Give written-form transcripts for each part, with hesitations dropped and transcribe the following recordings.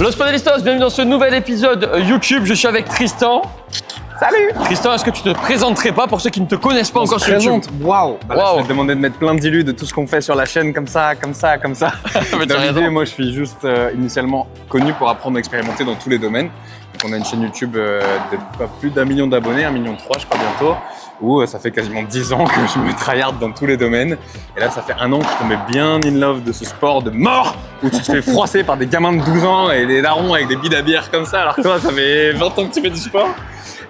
Los Panelistas, bienvenue dans ce nouvel épisode YouTube. Je suis avec Tristan. Salut! Tristan, est-ce que tu te présenterais pas pour ceux qui ne te connaissent pas encore sur YouTube? Waouh! Je vais te demander de mettre plein d'illus de tout ce qu'on fait sur la chaîne, comme ça. Mais t'as raison. Moi, je suis juste initialement connu pour apprendre à expérimenter dans tous les domaines. Donc, on a une chaîne YouTube de pas plus d'1 million d'abonnés, 1,3 million je crois bientôt, où ça fait quasiment 10 ans que je me tryhard dans tous les domaines. Et là, ça fait 1 an que je tombais bien in love de ce sport de mort, où tu te fais froisser par des gamins de 12 ans et des larrons avec des billes à bière comme ça, alors que toi, ça fait 20 ans que tu fais du sport.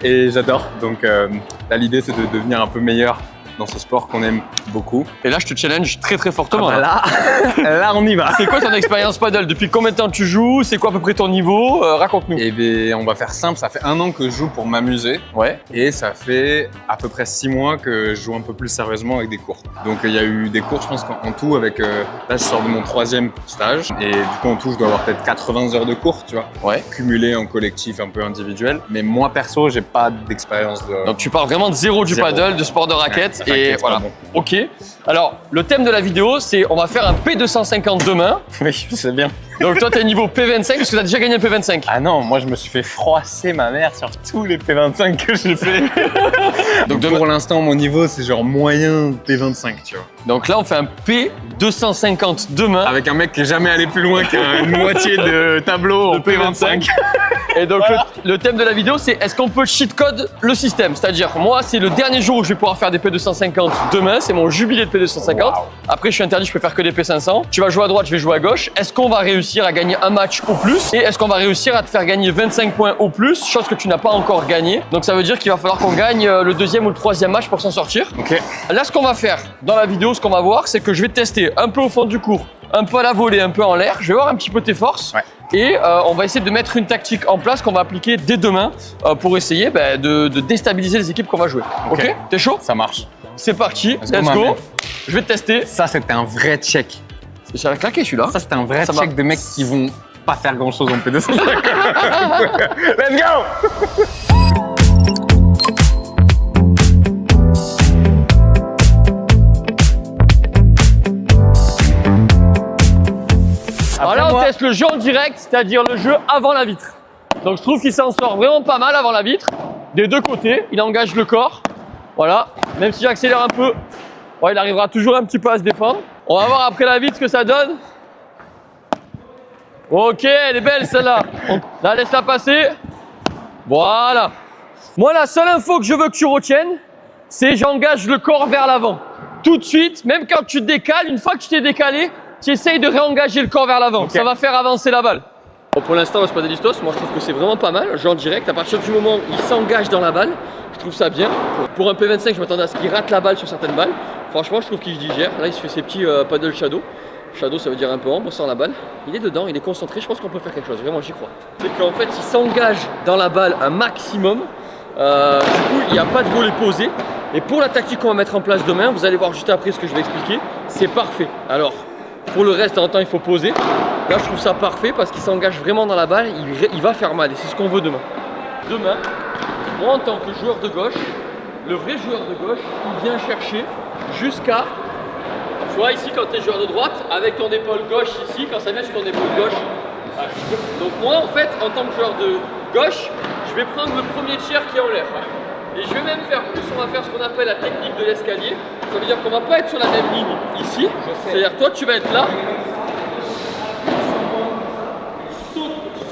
Et j'adore, donc là l'idée c'est de devenir un peu meilleur dans ce sport qu'on aime beaucoup. Et là je te challenge très fortement. Là on y va. C'est quoi ton expérience paddle? Depuis combien de temps tu joues? C'est quoi à peu près ton niveau? Raconte-nous. Eh bien on va faire simple, ça fait 1 an que je joue pour m'amuser. Ouais. Et ça fait à peu près 6 mois que je joue un peu plus sérieusement avec des cours. Donc il y a eu des cours, je pense qu'en tout avec, là je sors de mon 3e stage. Et du coup en tout je dois avoir peut-être 80 heures de cours, tu vois. Ouais. Cumulé en collectif, un peu individuel. Mais moi perso, j'ai pas d'expérience de... Donc tu parles vraiment de zéro du paddle, de sport de raquette. Ouais, et voilà. Bon. Ok. Alors le thème de la vidéo c'est on va faire un P250 demain. Oui, je sais bien. Donc toi t'es niveau P25 parce que t'as déjà gagné le P25. Ah non, moi je me suis fait froisser ma mère sur tous les P25 que j'ai fait. Donc pour l'instant mon niveau c'est genre moyen P25, tu vois. Donc là on fait un P250 demain. Avec un mec qui est jamais allé plus loin qu'une moitié de tableau en P25. Et donc le thème de la vidéo c'est est-ce qu'on peut cheat code le système? C'est-à-dire moi c'est le dernier jour où je vais pouvoir faire des P250 demain, c'est mon jubilé de P250. Wow. Après je suis interdit, je peux faire que des P500. Tu vas jouer à droite, je vais jouer à gauche. Est-ce qu'on va réussir à gagner un match au plus? Et est-ce qu'on va réussir à te faire gagner 25 points au plus? Chose que tu n'as pas encore gagné. Donc ça veut dire qu'il va falloir qu'on gagne le 2e ou le 3e match pour s'en sortir. Ok. Là ce qu'on va faire dans la vidéo, ce qu'on va voir, c'est que je vais te tester un peu au fond du cours, un peu à la volée, un peu en l'air. Je vais voir un petit peu tes forces. Ouais. Et on va essayer de mettre une tactique en place qu'on va appliquer dès demain pour essayer de déstabiliser les équipes qu'on va jouer. Ok? T'es chaud? Ça marche. C'est parti, let's go. Je vais te tester. Ça, c'était un vrai check. J'avais claqué celui-là. Ça, c'était un vrai check de mecs qui vont pas faire grand-chose en P250. Let's go! Alors là, on teste le jeu en direct, c'est-à-dire le jeu avant la vitre. Donc je trouve qu'il s'en sort vraiment pas mal avant la vitre. Des deux côtés, il engage le corps. Voilà, même si j'accélère un peu, ouais, il arrivera toujours un petit peu à se défendre. On va voir après la vitre ce que ça donne. Ok, elle est belle celle-là. Là, laisse-la passer. Voilà. Moi, la seule info que je veux que tu retiennes, c'est j'engage le corps vers l'avant. Tout de suite, même quand tu te décales, une fois que tu t'es décalé, tu essayes de réengager le corps vers l'avant. Okay. Ça va faire avancer la balle. Bon, pour l'instant, le Panelistas, moi je trouve que c'est vraiment pas mal. Jeu en direct, à partir du moment où il s'engage dans la balle, je trouve ça bien. Pour un P25, je m'attendais à ce qu'il rate la balle sur certaines balles. Franchement, je trouve qu'il digère. Là, il se fait ses petits paddle shadow. Shadow, ça veut dire un peu ombre sans la balle. Il est dedans, il est concentré. Je pense qu'on peut faire quelque chose. Vraiment, j'y crois. C'est qu'en fait, il s'engage dans la balle un maximum. Du coup, il n'y a pas de volet posé. Et pour la tactique qu'on va mettre en place demain, vous allez voir juste après ce que je vais expliquer. C'est parfait. Alors, pour le reste, en temps, il faut poser. Là, je trouve ça parfait parce qu'il s'engage vraiment dans la balle. Il va faire mal et c'est ce qu'on veut demain. Demain, moi, en tant que joueur de gauche, le vrai joueur de gauche, il vient chercher jusqu'à... Tu vois, ici, quand tu es joueur de droite, avec ton épaule gauche ici, quand ça vient sur ton épaule gauche. Donc moi, en fait, en tant que joueur de gauche, je vais prendre le premier tiers qui est en l'air. Et je vais même faire plus, on va faire ce qu'on appelle la technique de l'escalier. Ça veut dire qu'on va pas être sur la même ligne ici. C'est-à-dire toi tu vas être là.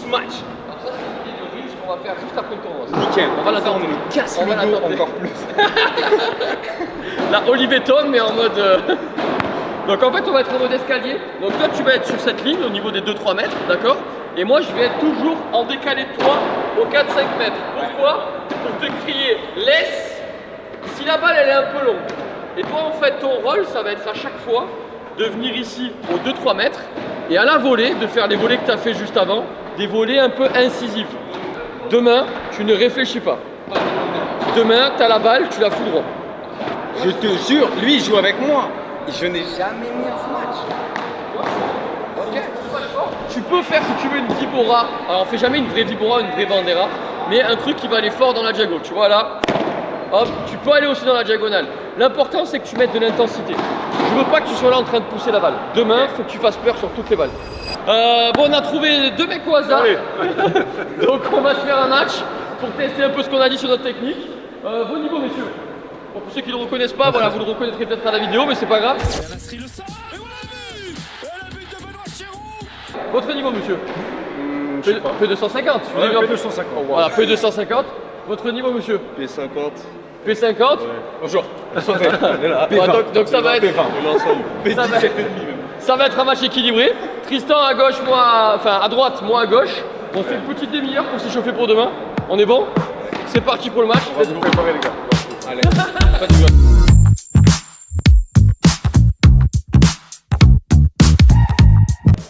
Smash. Alors ça c'est une théorie, ce qu'on va faire juste après le tournoi. Nickel, on va l'attendre. On nous casse le dos encore plus. Là, Olivier Tom, mais en mode... Donc en fait on va être en mode escalier. Donc toi tu vas être sur cette ligne au niveau des 2-3 mètres, d'accord? Et moi je vais être toujours en décalé de toi aux 4-5 mètres. Pourquoi? Pour te crier laisse si la balle elle est un peu longue. Et toi en fait ton rôle ça va être à chaque fois de venir ici aux 2-3 mètres et à la volée de faire les volées que tu as fait juste avant, des volées un peu incisives. Demain tu ne réfléchis pas. Demain tu as la balle, tu la fous droit. Je te jure, lui il joue avec moi. Je n'ai jamais mis un smash. Ok, tu peux faire si tu veux une vibora. Alors on fait jamais une vraie vibora, une vraie bandera, mais un truc qui va aller fort dans la diagonale. Tu vois là, hop, tu peux aller aussi dans la diagonale. L'important c'est que tu mettes de l'intensité. Je veux pas que tu sois là en train de pousser la balle. Demain, faut que tu fasses peur sur toutes les balles. Bon, on a trouvé 2 mecs au hasard. Donc on va se faire un match pour tester un peu ce qu'on a dit sur notre technique. Vos niveaux, messieurs. Bon, pour ceux qui ne le reconnaissent pas, voilà, vous le reconnaîtrez peut-être à la vidéo, mais c'est pas grave. Votre niveau, monsieur? P250. P250. Voilà, P250. Votre niveau, monsieur? P50. P50. Ouais. Bonjour. Donc ça va être. Ça va être un match équilibré. Tristan à gauche, moi, enfin à droite, moi à gauche. On fait une petite demi-heure pour s'échauffer pour demain. On est bon? C'est parti pour le match. On va vous préparer les gars. Allez.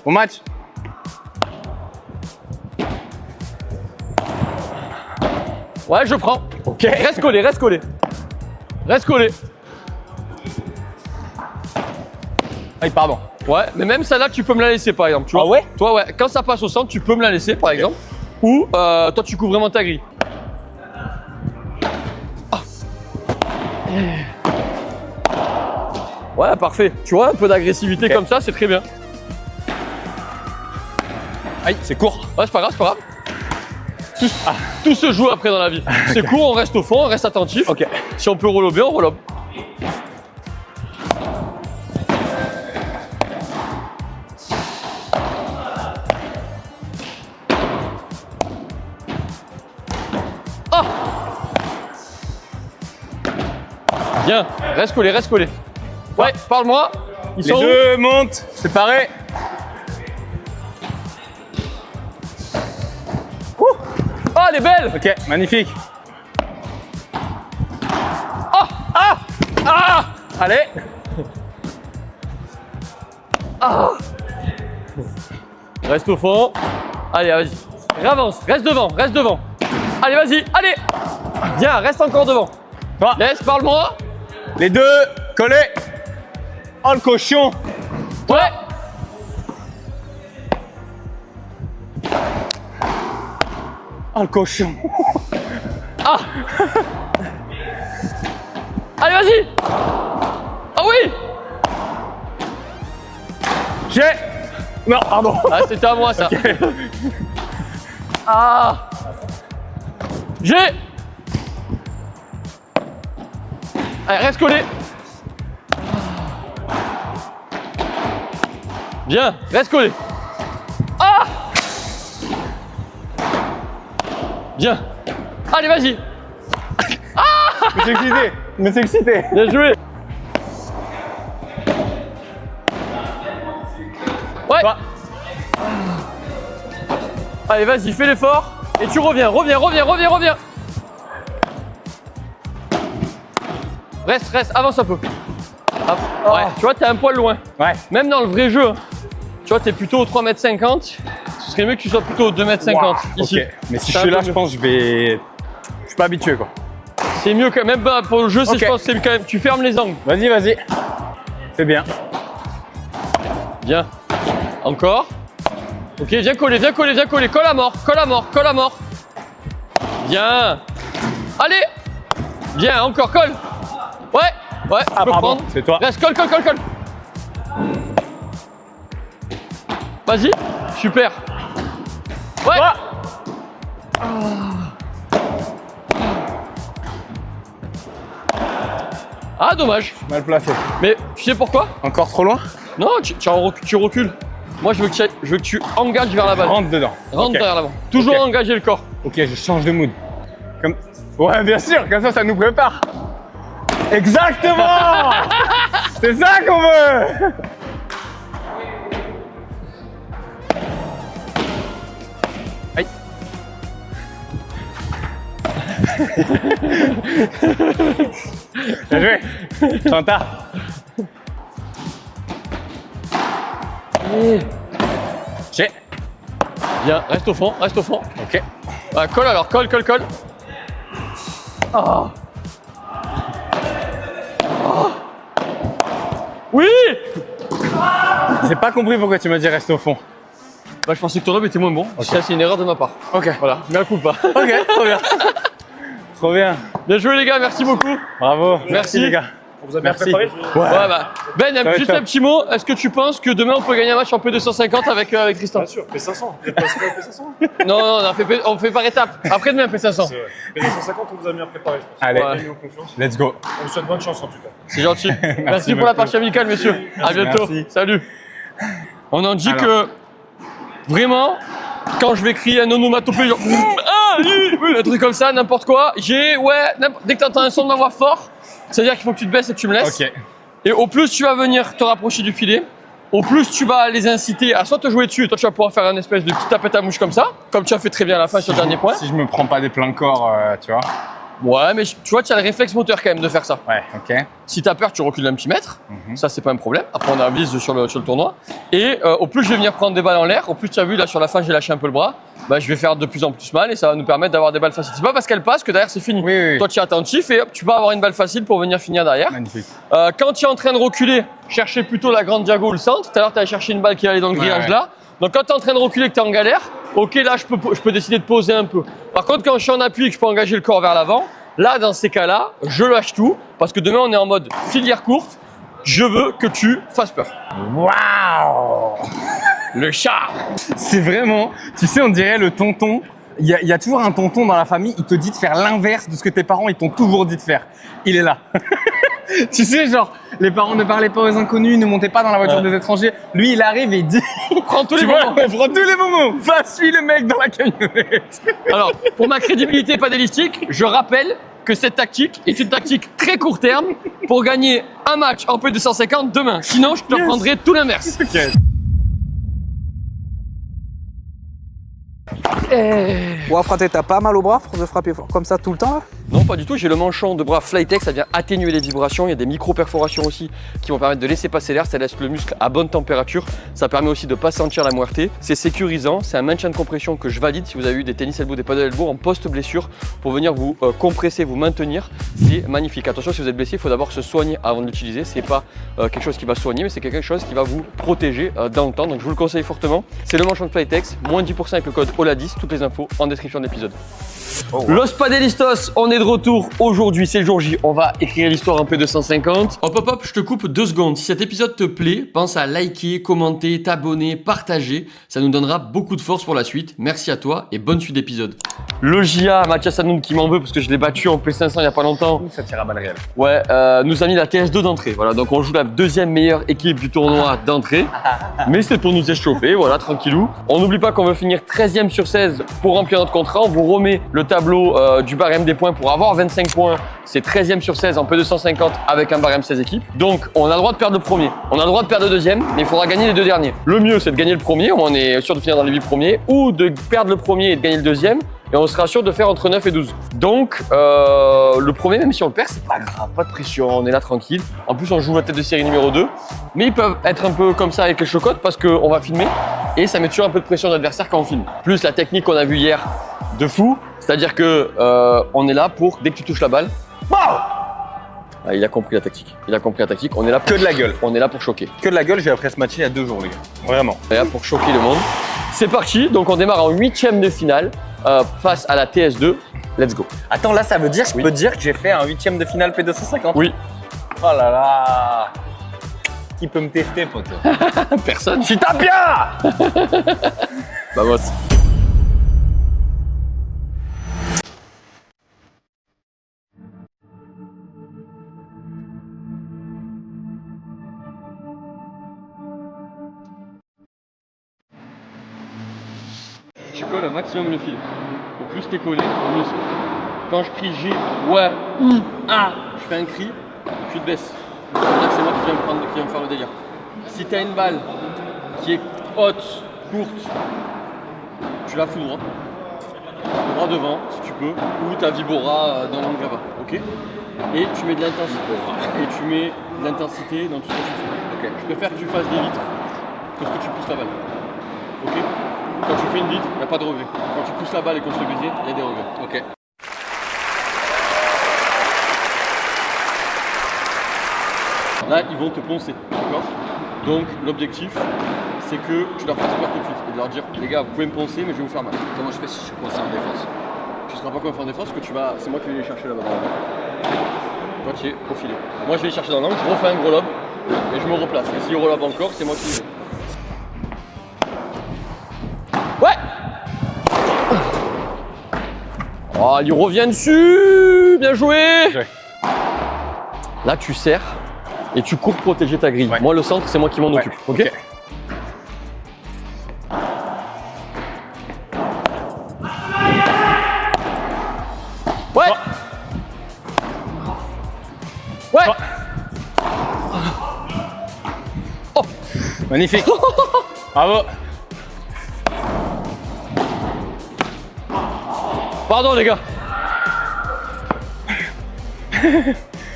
Bon match. Ouais, je prends. Ok. Reste collé, reste collé. Reste collé. Aïe, pardon. Ouais, mais même celle-là, tu peux me la laisser par exemple. Tu vois. Ah ouais? Toi, ouais. Quand ça passe au centre, tu peux me la laisser par exemple. Ou toi, tu couvres vraiment ta grille. Ah. Ouais, parfait. Tu vois, un peu d'agressivité comme ça, c'est très bien. Aïe, c'est court. Ouais, c'est pas grave, c'est pas grave. Tout se joue après dans la vie. C'est court, on reste au fond, on reste attentif. Ok. Si on peut relober, on relobe. Ah! Bien, reste collé, reste collé. Ouais, parle-moi. Ils Les sont où? deux montent, séparés. Ah, elle est belle! Ok, magnifique. Ah! Ah! Ah! Allez. Ah! Reste au fond. Allez, vas-y. Avance, reste devant, reste devant. Allez, vas-y, allez! Bien, reste encore devant. Toi. Laisse, parle-moi. Les deux collés. Oh le cochon. Ouais. Oh le cochon. Ah! Allez, vas-y! Ah oui! J'ai. Non, pardon. Ah, c'était à moi ça. Ah! J'ai! Allez, reste collé. Bien, reste collé. Ah! Bien. Allez, vas-y. Je me suis excité. Je me suis excité. Bien joué. Ouais. Toi. Allez, vas-y, fais l'effort. Et tu reviens, reviens. Reste, avance un peu. Ah, ouais, tu vois, t'es un poil loin. Ouais. Même dans le vrai jeu, hein. Tu vois, t'es plutôt au 3,50 m. Ce serait mieux que tu sois plutôt au 2,50 m Wow. ici. Ok. Mais si C'est je suis un là, peu je mieux. pense que je suis pas habitué quoi. C'est mieux quand même pour le jeu, Ok. je pense que c'est quand même. Tu fermes les angles. Vas-y, vas-y. Fais bien. Bien. Encore. Ok, viens coller. Colle à mort. Bien. Allez. Bien, encore, colle. Ouais, je peux pardon, prendre. c'est toi. Reste, colle. Vas-y. Super. Ouais. Toi. Ah, dommage. Mal placé. Mais tu sais pourquoi? Encore trop loin. Non, tu recules. Moi, je veux que tu engages vers la balle. Rentre dedans. Rentre Ok. vers l'avant. Toujours Ok. engager le corps. Ok, je change de mood. Comme. Ouais, bien sûr. Comme ça nous prépare. Exactement. C'est ça qu'on veut. Aïe. Bien joué. Chanta. J'ai. Bien, reste au fond. Ok. Ah, colle alors, colle. Ah. Ah. Oui! J'ai pas compris pourquoi tu m'as dit reste au fond. Bah, je pensais que ton homme était moins bon. Ça, c'est une erreur de ma part. Ok. Voilà, mais un coup pas. Ok, trop bien. Trop bien. Bien joué les gars, merci beaucoup. Bravo. Merci. les gars. On vous a bien Merci. préparé? Ouais, bah. Ben, va être juste top. un petit mot. Est-ce que tu penses que demain on peut gagner un match en P250 avec Tristan? Bien sûr, P500. Vous êtes pas inscrit à P500? Non, on fait par étapes. Après demain, P500. C'est vrai. P250, on vous a bien préparé, je pense. Allez. On a mis en confiance. Let's go. On vous souhaite bonne chance en tout cas. C'est gentil. Merci pour la partie amicale, messieurs. À bientôt. Merci. Salut. On en dit Alors. que vraiment, quand je vais crier un onomatopée, genre un truc comme ça, n'importe quoi, dès que tu entends un son de ma voix fort, c'est-à-dire qu'il faut que tu te baisses et que tu me laisses. Ok. Et au plus tu vas venir te rapprocher du filet, au plus tu vas les inciter à soit te jouer dessus, et toi tu vas pouvoir faire un espèce de petit tapette à mouche comme ça, comme tu as fait très bien à la fin sur le dernier point. Si je me prends pas des pleins corps, tu vois. Ouais, mais tu vois, tu as le réflexe moteur quand même de faire ça. Ouais, ok. Si t'as peur, tu recules d'un petit mètre. Mhm. Ça, c'est pas un problème. Après, on a un vise sur le tournoi. Et au plus je vais venir prendre des balles en l'air, au plus tu as vu, là, sur la fin, j'ai lâché un peu le bras, bah, je vais faire de plus en plus mal et ça va nous permettre d'avoir des balles faciles. C'est pas parce qu'elles passent que derrière, c'est fini. Oui, oui, oui. Toi, tu es attentif et hop, tu vas avoir une balle facile pour venir finir derrière. Magnifique. Quand tu es en train de reculer, cherchez plutôt la grande diago ou le centre. Tout à l'heure, tu allais chercher une balle qui allait dans le grillage ouais. là. Donc, quand tu es en train de reculer et que tu es en galère, ok, là, je peux décider de poser un peu. Par contre, quand je suis en appui et que je peux engager le corps vers l'avant, là, dans ces cas-là, je lâche tout parce que demain, on est en mode filière courte. Je veux que tu fasses peur. Waouh. Le chat. C'est vraiment, tu sais, on dirait le tonton. Il y a toujours un tonton dans la famille, il te dit de faire l'inverse de ce que tes parents ils t'ont toujours dit de faire. Il est là. Tu sais, genre, les parents ne parlaient pas aux inconnus, ne montez pas dans la voiture Ouais. des étrangers. Lui, il arrive et il dit, Prends tous les tu vois, moments. on prend tous les moments. Va, suis le mec dans la camionnette. Alors, pour ma crédibilité padélistique, je rappelle que cette tactique est une tactique très court terme pour gagner un match en P250 demain. Sinon, je te prendrai tout l'inverse. Ok. Ouais, fraté, t'as pas mal au bras de frapper comme ça tout le temps là? Non, pas du tout. J'ai le manchon de bras Flytex. Ça vient atténuer les vibrations. Il y a des micro-perforations aussi qui vont permettre de laisser passer l'air. Ça laisse le muscle à bonne température. Ça permet aussi de ne pas sentir la moirté. C'est sécurisant. C'est un maintien de compression que je valide si vous avez eu des tennis elbow, des paddle elbow en post-blessure pour venir vous compresser, vous maintenir. C'est magnifique. Attention, si vous êtes blessé, il faut d'abord se soigner avant de l'utiliser. C'est pas quelque chose qui va soigner, mais c'est quelque chose qui va vous protéger dans le temps. Donc je vous le conseille fortement. C'est le manchon de Flytex. Moins 10% avec le code OLA10. Toutes les infos en description de l'épisode. Los Padelistos, on est de retour aujourd'hui, c'est le jour J. On va écrire l'histoire en P250. Hop hop hop, je te coupe 2 secondes. Si cet épisode te plaît, pense à liker, commenter, t'abonner, partager. Ça nous donnera beaucoup de force pour la suite. Merci à toi et bonne suite d'épisode. Le JA, Mathias Hanoum qui m'en veut parce que je l'ai battu en P500 il y a pas longtemps. Ça tire à balles réelles. Ouais, nous a mis la TS2 d'entrée. Voilà, donc on joue la deuxième meilleure équipe du tournoi d'entrée. Mais c'est pour nous échauffer, voilà, tranquillou. On n'oublie pas qu'on veut finir 13e sur 16 pour remplir notre contrat. On vous remet le tableau du barème des points pour avoir 25 points. C'est 13e sur 16 en P250 avec un barème 16 équipes. Donc on a le droit de perdre le premier, on a le droit de perdre le deuxième, mais il faudra gagner les 2 derniers. Le mieux c'est de gagner le premier, on est sûr de finir dans les 8 premiers, ou de perdre le premier et de gagner le deuxième. Et on sera sûr de faire entre 9 et 12. Donc, le premier, même si on le perd, c'est pas grave, pas de pression, on est là tranquille. En plus, on joue la tête de série numéro 2. Mais ils peuvent être un peu comme ça avec les chocottes parce qu'on va filmer. Et ça met toujours un peu de pression à l'adversaire quand on filme. Plus la technique qu'on a vue hier de fou. C'est-à-dire que on est là pour, dès que tu touches la balle, ah, il a compris la tactique. Il a compris la tactique. On est là pour, Que de la gueule. on est là pour choquer. Que de la gueule, j'ai appris à ce match il y a 2 jours, les gars. Vraiment. On est là pour choquer le monde. C'est parti. Donc, on démarre en 8e de finale face à la TS2. Let's go. Attends, là, ça veut dire, je Oui. peux te dire que j'ai fait un 8e de finale P250. Oui. Oh là là. Qui peut me tester, pote? Personne. Tu tapes bien. Vamos. Tu colles au maximum le fil. Au plus t'es collé, au mieux c'est. Quand je crie G, ouais, je fais un cri, tu te baisses. C'est-à-dire que c'est moi qui viens me faire le délire. Si t'as une balle qui est haute, courte, tu la fous droit. Droit devant, si tu peux, ou ta vibora dans l'angle là-bas, ok? Et tu mets de l'intensité. Et tu mets de l'intensité dans tout ce que tu fais. Ok. Je préfère que tu fasses des vitres que ce que tu pousses la balle. Ok? Quand tu fais une vitre, il n'y a pas de regret. Quand tu pousses la balle et qu'on se fait baiser, il y a des regrets. Ok. Là, ils vont te poncer, d'accord? Donc, l'objectif, c'est que tu leur fasses peur tout de suite et de leur dire, les gars, vous pouvez me poncer, mais je vais vous faire mal. Comment je fais si je suis coincé en défense? Tu ne seras pas coincé en défense parce que c'est moi qui vais les chercher là-bas. Toi, tu es profilé. Moi, je vais chercher dans l'angle, je refais un gros lob et je me replace. Et s'il relobe encore, c'est moi qui le fais. Ouais! Oh, il revient dessus! Bien joué! Joué. Là, tu serres et tu cours protéger ta grille. Ouais. Moi, le centre, c'est moi qui m'en occupe. Ok? Ouais! Ouais! Oh! Magnifique. Bravo. Pardon, les gars.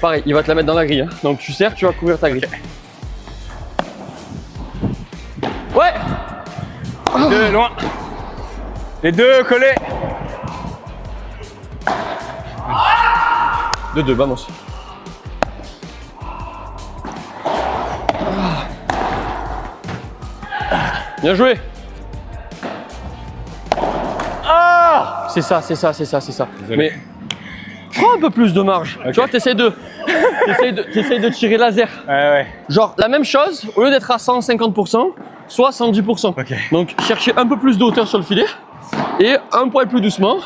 Pareil, il va te la mettre dans la grille. Hein. Donc tu serres, tu vas couvrir ta grille. Ouais! Les deux loin. Les deux collés. 2-2, vamos. Bien joué. Ah! C'est ça, c'est ça, c'est ça, c'est ça. Désolé. Mais prends un peu plus de marge. Ok. Tu vois, t'essayes de tirer laser. Ouais. Genre la même chose, au lieu d'être à 150%, soit 110%. Ok. Donc chercher un peu plus de hauteur sur le filet et un poil plus doucement.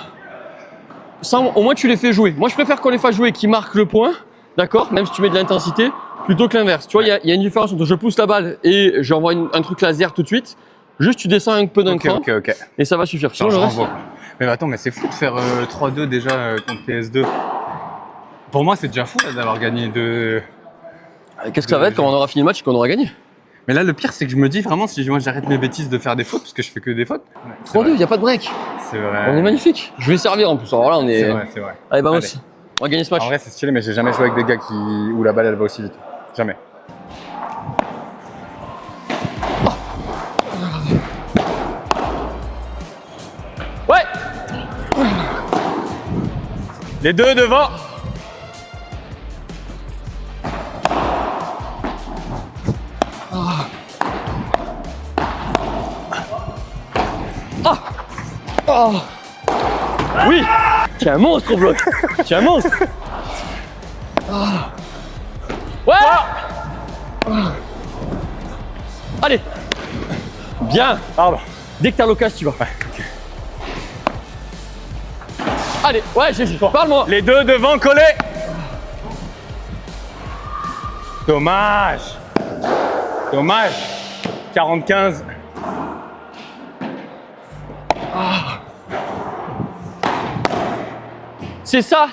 Au moins tu les fais jouer. Moi je préfère qu'on les fasse jouer qui marquent le point, d'accord, même si tu mets de l'intensité, plutôt que l'inverse. Tu vois, il y a une différence entre je pousse la balle et j'envoie un truc laser tout de suite. Juste tu descends un peu d'un cran Ok. et ça va suffire. Sinon, Genre, le je reste, renvoie. Mais attends, mais c'est fou de faire 3-2 déjà contre PS2. Pour moi, c'est déjà fou là, d'avoir gagné 2. qu'est-ce que ça va être quand on aura fini le match et qu'on aura gagné? Mais là, le pire, c'est que je me dis vraiment, si moi j'arrête mes bêtises de faire des fautes, parce que je fais que des fautes. 3-2, il n'y a pas de break. C'est vrai. On est magnifique. Je vais servir en plus. Alors là, on est. C'est vrai. Allez, vamos. Allez. On va gagner ce match. En vrai, c'est stylé, mais j'ai jamais joué avec des gars où la balle elle va aussi vite. Jamais. Ouais! Les deux devant. Oh. Oui! Tu es un monstre au bloc! Tu es un monstre! Ah. Ouais! Ah. Allez! Bien! Pardon. Dès que t'as l'occasion, tu vas. Allez, ouais, j'ai parle-moi! Les deux devant collés. Dommage. 45. C'est ça.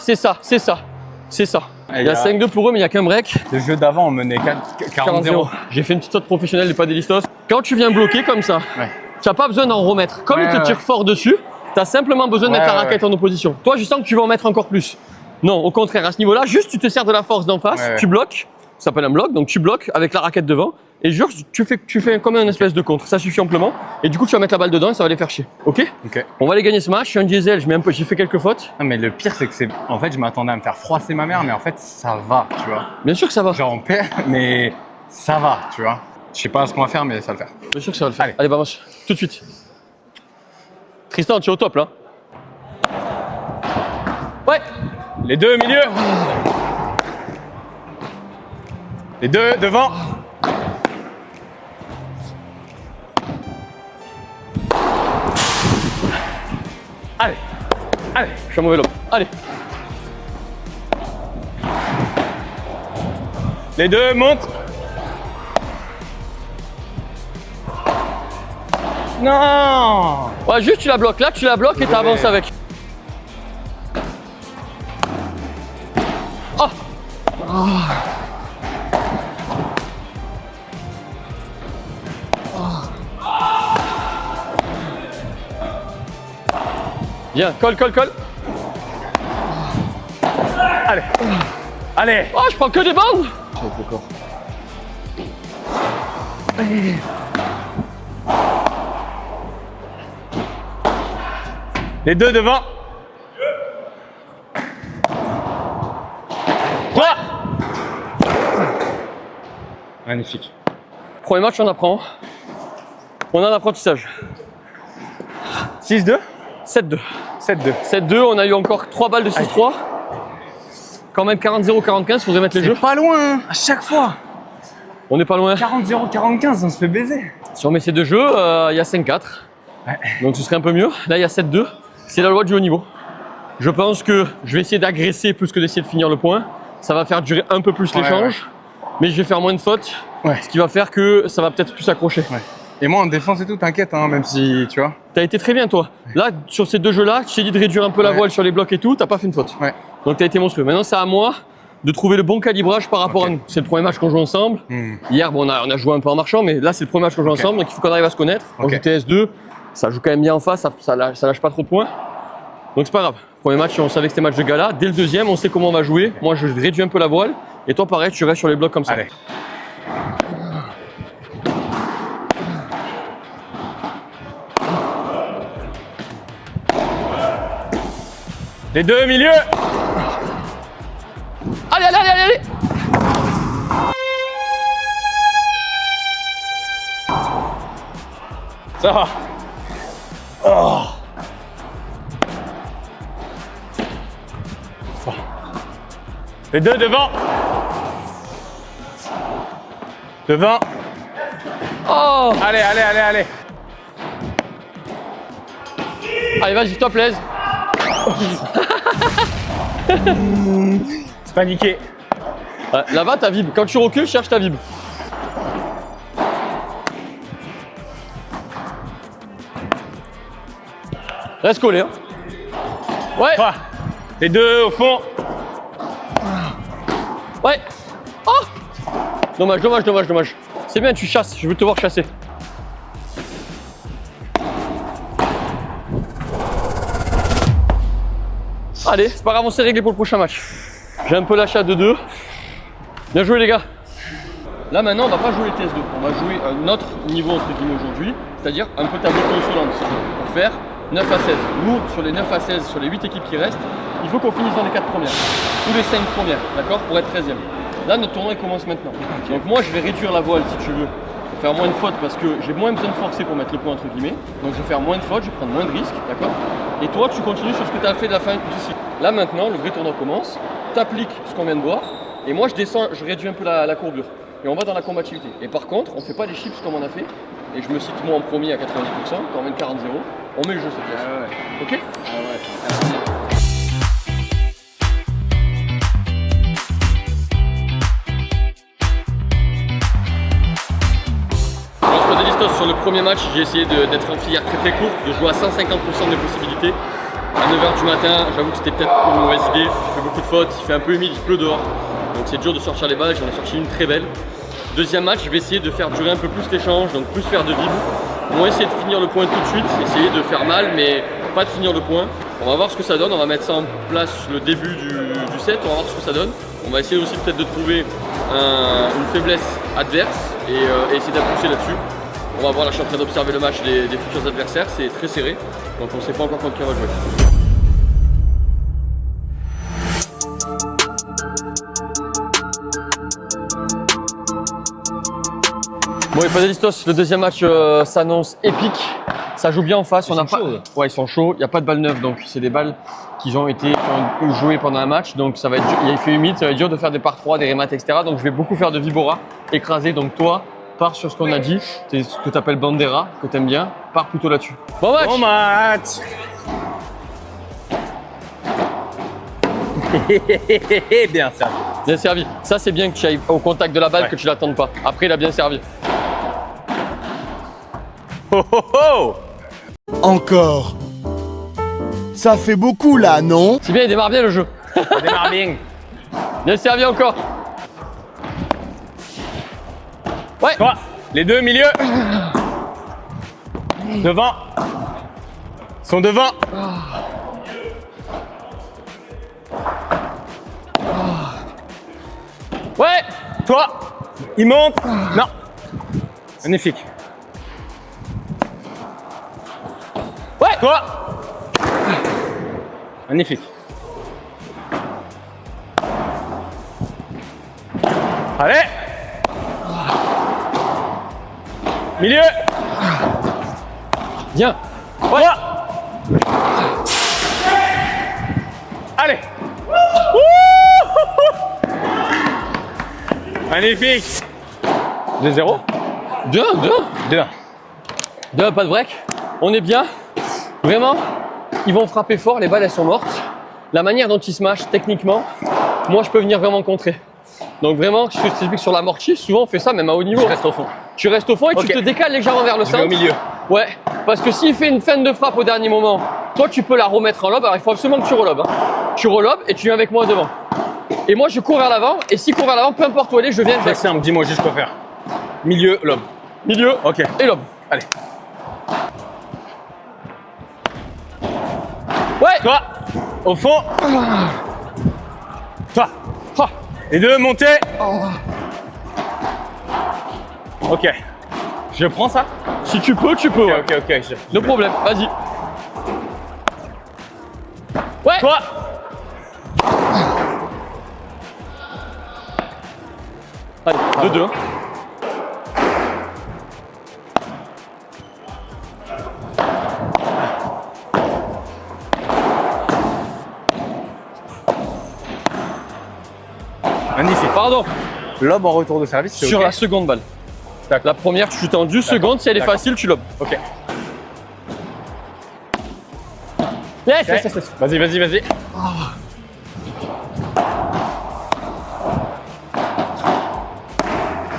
Il y a 5-2 pour eux, mais il n'y a qu'un break. Le jeu d'avant, on menait 40-0. 40-0. J'ai fait une petite saute professionnelle, pas d'Elistos. Quand tu viens bloquer comme ça, Ouais. tu n'as pas besoin d'en remettre. Comme il te Ouais. tire fort dessus, tu as simplement besoin de mettre la Ouais, raquette en opposition. Toi, je sens que tu vas en mettre encore plus. Non, au contraire, à ce niveau-là, juste tu te sers de la force d'en face, Ouais. tu bloques, ça s'appelle un bloc, donc tu bloques avec la raquette devant, et jure, tu fais comme un espèce de contre, ça suffit amplement, et du coup tu vas mettre la balle dedans et ça va les faire chier. Ok? Ok. On va les gagner ce match, je suis un diesel, j'ai fait quelques fautes. Non, mais le pire, c'est que en fait, je m'attendais à me faire froisser ma mère, mais en fait, ça va, tu vois. Bien sûr que ça va, Genre, on perd, mais ça va, tu vois. Je sais pas ce qu'on va faire, mais ça va le faire. bien sûr que ça va le faire. Allez. Allez, vamos, tout de suite. Tristan, tu es au top là. Ouais. Les deux au milieu. Les deux devant. Allez. Je suis un mauvais lobe. Allez. Les deux montent. Non. Ouais, juste tu la bloques. Là, tu la bloques et tu avances avec. Oh. Bien, colle. Allez. Oh, je prends que des bandes. Avec le corps. Les deux devant. Toi. Magnifique. Premier match, on apprend. On a un apprentissage. 6-2. 7-2. 7-2. 7-2, on a eu encore 3 balles de 6-3. quand même 40-0, 45, faudrait mettre les jeux. C'est pas loin, hein, à chaque fois. On n'est pas loin. 40-0, 45, on se fait baiser. Si on met ces deux jeux, il y a 5-4. Ouais. Donc ce serait un peu mieux. Là, il y a 7-2. C'est la loi du haut niveau. Je pense que je vais essayer d'agresser plus que d'essayer de finir le point. Ça va faire durer un peu plus l'échange. Mais je vais faire moins de fautes. Ouais. Ce qui va faire que ça va peut-être plus s'accrocher. Ouais. Et moi en défense et tout, t'inquiète, hein, même si tu vois. T'as été très bien toi. Là, sur ces deux jeux-là, je t'ai dit de réduire un peu la voile sur les blocs et tout, t'as pas fait une faute. Ouais. Donc t'as été monstrueux. Maintenant, c'est à moi de trouver le bon calibrage par rapport à nous. C'est le premier match qu'on joue ensemble. Hier, bon, on a joué un peu en marchant, mais là, c'est le premier match qu'on joue ensemble, donc il faut qu'on arrive à se connaître. On joue TS2, ça joue quand même bien en face, ça lâche pas trop de points. Donc c'est pas grave. Premier match, on savait que c'était match de gala. Dès le deuxième, on sait comment on va jouer. Moi, je réduis un peu la voile. Et toi, pareil, tu restes sur les blocs comme ça. Allez. Les deux, milieu. Allez, allez, allez, allez. Ça va. Les deux devant. Devant. Oh. Allez, allez, allez, allez. Allez, vas-y, s'il te plaît. C'est paniqué. Là-bas, ta vibre. Quand tu recules, cherche ta vibre. Reste collé. Hein. Ouais. Trois. Les deux au fond. Ouais. Oh. Dommage, dommage, dommage, dommage. C'est bien, tu chasses. Je veux te voir chasser. Allez, c'est pas grave, on s'est réglé pour le prochain match. J'ai un peu lâché à 2-2. Bien joué les gars. Là maintenant, on va pas jouer les TS2. On va jouer un autre niveau entre guillemets aujourd'hui, c'est-à-dire un peu tableau consolante pour faire 9 à 16. Nous, sur les 9 à 16, sur les 8 équipes qui restent, il faut qu'on finisse dans les 4 premières. Ou les 5 premières, d'accord, pour être 13e. Là, notre tournoi il commence maintenant. Donc moi, je vais réduire la voile si tu veux, pour faire moins de fautes parce que j'ai moins besoin de forcer pour mettre le point entre guillemets. Donc je vais faire moins de fautes, je vais prendre moins de risques, d'accord. Et toi, tu continues sur ce que tu as fait de la fin du cycle. Là maintenant, le vrai tournoi commence, tu appliques ce qu'on vient de voir, et moi je descends, je réduis un peu la courbure. Et on va dans la combativité. Et par contre, on fait pas les chips comme on a fait. Et je me cite moi en premier à 90%, quand même 40-0. On met le jeu cette fois. Ah ouais. Ok. Ah ouais. Alors, Spadelistos, sur le premier match, j'ai essayé d'être en filière très courte, de jouer à 150% des possibilités. À 9h du matin, j'avoue que c'était peut-être une mauvaise idée. Je fais beaucoup de fautes, il fait un peu humide, il pleut dehors. Donc c'est dur de sortir les balles, j'en ai sorti une très belle. Deuxième match, je vais essayer de faire durer un peu plus l'échange, donc plus faire de vibes. On va essayer de finir le point tout de suite, essayer de faire mal, mais pas de finir le point. On va voir ce que ça donne, on va mettre ça en place le début du set, on va voir ce que ça donne. On va essayer aussi peut-être de trouver une faiblesse adverse et essayer d'appuyer là-dessus. On va voir, là je suis en train d'observer le match des futurs adversaires, c'est très serré, donc on ne sait pas encore contre qui on va jouer. Bon les Spadelistos, le deuxième match s'annonce épique. Ça joue bien en face. Ouais, ils sont chauds. Il n'y a pas de balles neuves, donc c'est des balles qui ont jouées pendant un match. Donc ça va être dur. Il fait humide, ça va être dur de faire des par 3, des remates, etc. Donc je vais beaucoup faire de Vibora, écraser. Donc toi, pars sur ce qu'on a dit, c'est ce que tu appelles Bandera, que tu aimes bien. Pars plutôt là-dessus. Bon match. Bon match. Bien servi. Bien servi. Ça c'est bien que tu ailles au contact de la balle, que tu l'attendes pas. Après il a bien servi. Oh oh oh. Encore. Ça fait beaucoup là, non? C'est bien, il démarre bien le jeu. Ça démarre bien. Bien servi encore. Ouais. Toi, les deux, milieu. Devant. Ils sont devant. Ouais. Toi, il monte. Non. Magnifique. Ouais. Toi. Magnifique. Allez. Milieu. Bien. Ouais. Allez. Magnifique. 2-0. 2-1, 2-1. 2-1, pas de break. On est bien. Vraiment, ils vont frapper fort, les balles elles sont mortes. La manière dont ils se mâchent techniquement, moi je peux venir vraiment contrer. Donc vraiment, je t'explique sur l'amorti, souvent on fait ça même à haut niveau. Je reste au fond. Tu restes au fond et Ok. tu te décales légèrement vers le Je vais centre. au milieu. Ouais, parce que s'il fait une feinte de frappe au dernier moment, toi tu peux la remettre en lob, alors il faut absolument que tu relobes. Hein. Tu relobes et tu viens avec moi devant. Et moi je cours vers l'avant, et s'il court vers l'avant, peu importe où elle est, je viens C'est avec. simple, dis-moi juste quoi faire. Milieu, lobe. Milieu Ok. et lob. Allez. Ouais. Toi, au fond. Toi. Ah. Les deux, montez. Ok. Je prends ça. Si tu peux, tu peux. Ouais. Ok. No problème, vas-y. Ouais. Toi. Allez, 2-2. Hein. Magnifique. Pardon, Lobe en retour de service, c'est sur ok. la seconde balle. D'accord. La première, tu shootes en 10 secondes, si elle est D'accord. facile, tu lobes. Ok. Yes, Ok. Vas-y.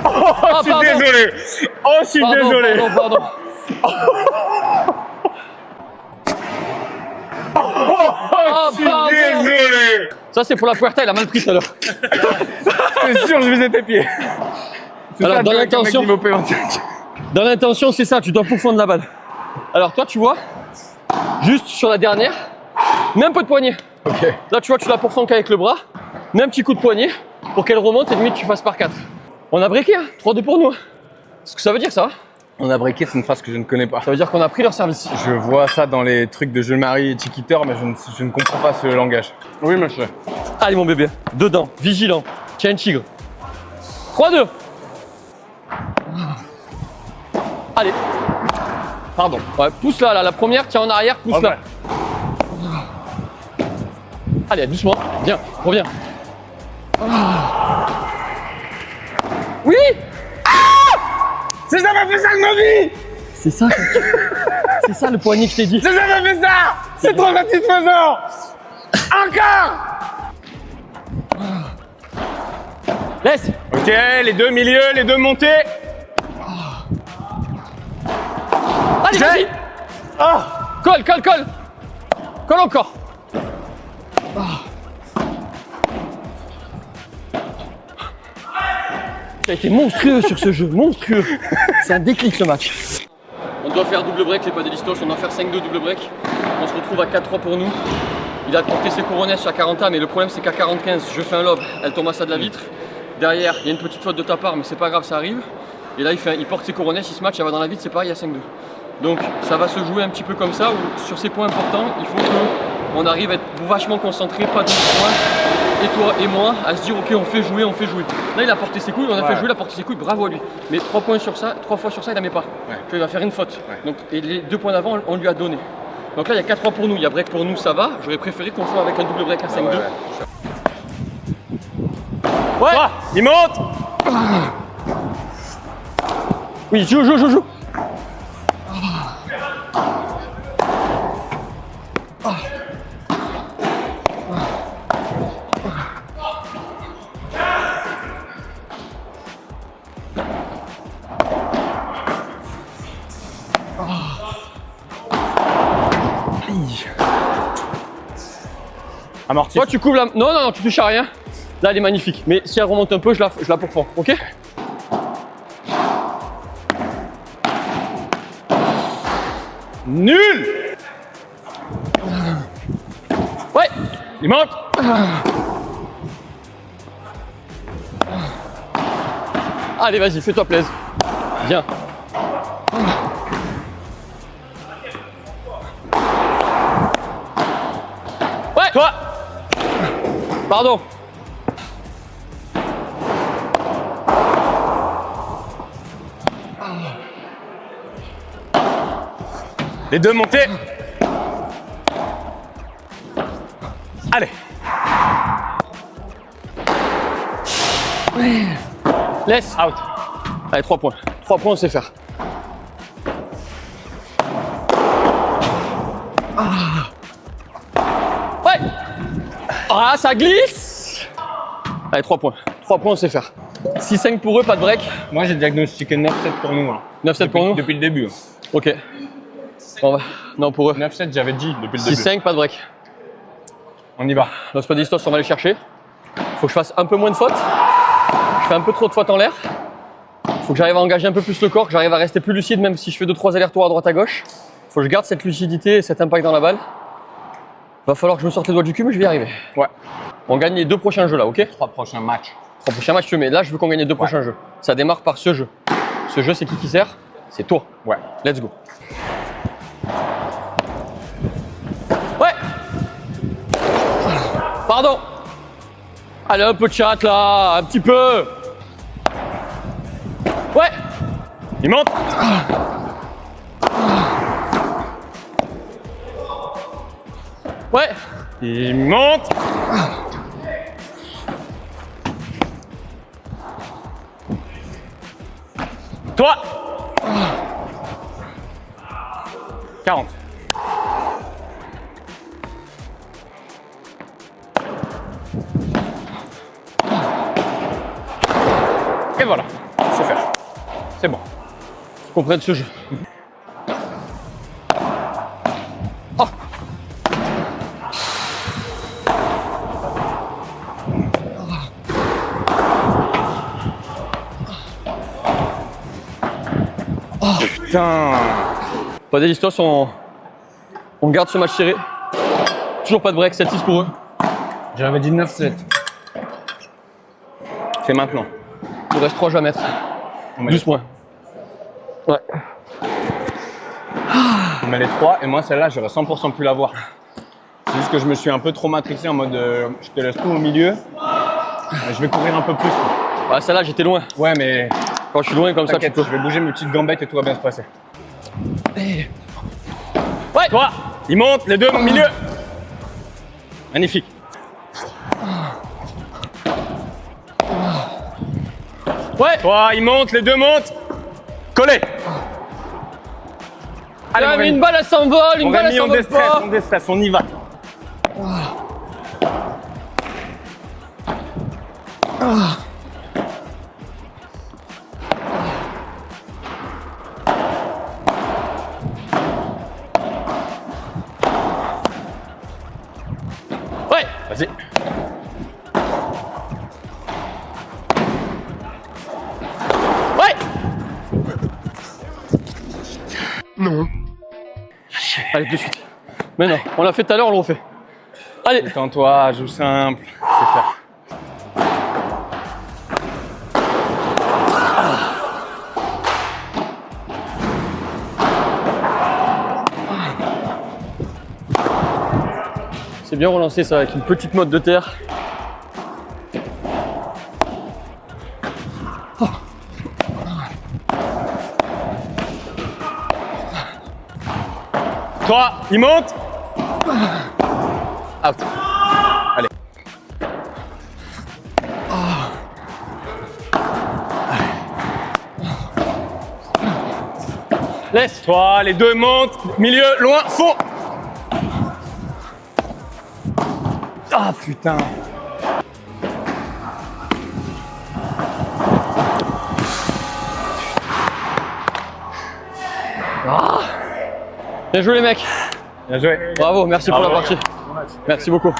Ah, Je suis désolé. Oh, je suis désolé. Pardon. Ah, Je suis pardon. désolé. Ça, c'est pour la puerta, il a mal pris tout à l'heure. C'est sûr, je visais tes pieds. C'est Alors, ça, dans tu vois, qu'un mec l'intention- niveau P25. Dans l'intention, c'est ça, tu dois pourfondre la balle. Alors, toi, tu vois, juste sur la dernière, mets un peu de poignet. Ok. Là, tu vois, tu la pourfonds qu'avec le bras, mets un petit coup de poignet pour qu'elle remonte et limite tu fasses par 4. On a breaké, hein, 3-2 pour nous. Ce que ça veut dire, ça. On a breaké, c'est une phrase que je ne connais pas. Ça veut dire qu'on a pris leur service. Je vois ça dans les trucs de Jules Marie et Chiquiteur, mais je ne comprends pas ce langage. Oui, monsieur. Allez, mon bébé, dedans, vigilant, tiens un tigre. 3-2. Allez. Pardon. Ouais, pousse là, la première, tiens en arrière, pousse là. Allez, doucement, viens, reviens. Oui. C'est ça m'a fait ça de ma vie. C'est ça. C'est ça le poignet que je t'ai dit. C'est ça m'a fait ça. C'est trop satisfaisant. Encore. Laisse. Ok, les deux milieux, les deux montées. Allez, vas-y. Colle. Colle encore. Ça a été monstrueux sur ce jeu, monstrueux. C'est un déclic ce match. On doit faire double break, c'est pas des listos, on doit faire 5-2 double break. On se retrouve à 4-3 pour nous. Il a porté ses couronnes sur 40, mais le problème c'est qu'à 45, je fais un lob, elle tombe à ça de la vitre. Derrière, il y a une petite faute de ta part, mais c'est pas grave, ça arrive. Et là, il porte ses couronnes, il se match, elle va dans la vitre, c'est pareil, il y a 5-2. Donc ça va se jouer un petit peu comme ça, où sur ces points importants, il faut qu'on arrive à être vachement concentré, pas de points. Et toi et moi, à se dire ok, on fait jouer. Là, il a porté ses couilles, on a fait jouer, il a porté ses couilles, bravo à lui. Mais 3 points sur ça, 3 fois sur ça, il la met pas. Il va faire une faute. Donc, et les 2 points d'avant, on lui a donné. Donc là, il y a 4-3 pour nous, il y a break pour nous, ça va. J'aurais préféré qu'on joue avec un double break à 5-2. Ouais. Il monte. Oui, joue. Amorti. Toi, tu couvres la. Non, tu touches à rien. Là, elle est magnifique. Mais si elle remonte un peu, je la pourfends, ok? Nul. Ouais. Il monte. Allez, vas-y, fais-toi plaisir. Viens. Ouais. Toi. Pardon. Les deux montées. Allez. Laisse. Out. Allez, 3 points. 3 points, on sait faire. Ouais. Ah, ça glisse. Allez, 3 points. 3 points, on sait faire. 6-5 pour eux, pas de break. Moi, j'ai diagnostiqué 9-7 pour nous. Hein. 9-7 pour nous. Depuis le début. Ok. On va... Non, pour eux. 9-7, j'avais dit depuis le début. 6-5, pas de break. On y va. Dans ce distos, on va aller chercher. Faut que je fasse un peu moins de fautes. Je fais un peu trop de fautes en l'air. Faut que j'arrive à engager un peu plus le corps, que j'arrive à rester plus lucide, même si je fais 2-3 allers-retours à droite à gauche. Faut que je garde cette lucidité et cet impact dans la balle. Va falloir que je me sorte les doigts du cul, mais je vais y arriver. Ouais. On gagne les 2 prochains jeux là, ok? 3 prochains matchs. 3 prochains matchs, mais là, je veux qu'on gagne les 2 prochains jeux. Ça démarre par ce jeu. Ce jeu, c'est qui sert? C'est toi. Ouais. Let's go. Ouais. Pardon. Allez, un peu de chat là, un petit peu. Ouais. Il monte. Ouais. Il monte. Toi. 40. Et voilà, c'est fait. C'est bon. Faut qu'on prenne ce jeu. Oh. Putain. Pas d'histoire, on garde ce match serré. Toujours pas de break, 7-6 pour eux. J'avais dit 9-7. C'est maintenant. Il nous reste 3 jeux à mettre. On met 12 points. Ouais. On met les 3 et moi celle-là j'aurais 100% pu l'avoir. C'est juste que je me suis un peu trop matrixé en mode je te laisse tout au milieu. Je vais courir un peu plus. Ouais, celle-là, j'étais loin. Ouais mais Quand je suis loin comme ça, tu t'inquiète, peux. je vais bouger mes petites gambettes et tout va bien se passer. Ouais. Toi, il monte, les deux au milieu. Magnifique. Ouais. Toi, il monte, les deux montent. Collé. Allez, Ah, mon mais Rémi. une balle, elle s'envole, une balle, elle on s'envole déstresse, pas. on déstresse, on y va. Ouais. Vas-y. Ouais. Non. Allez, de suite. Mais non, on l'a fait tout à l'heure, on le refait. Allez. Détends-toi, joue simple. C'est faire. C'est bien relancé ça avec une petite motte de terre. Toi, il monte. Out. Allez. Laisse. Toi, les deux montent. Milieu, loin, fond. Ah putain. Bien joué les mecs. Bien joué. Bravo, merci pour la Bravo. partie. Merci beaucoup.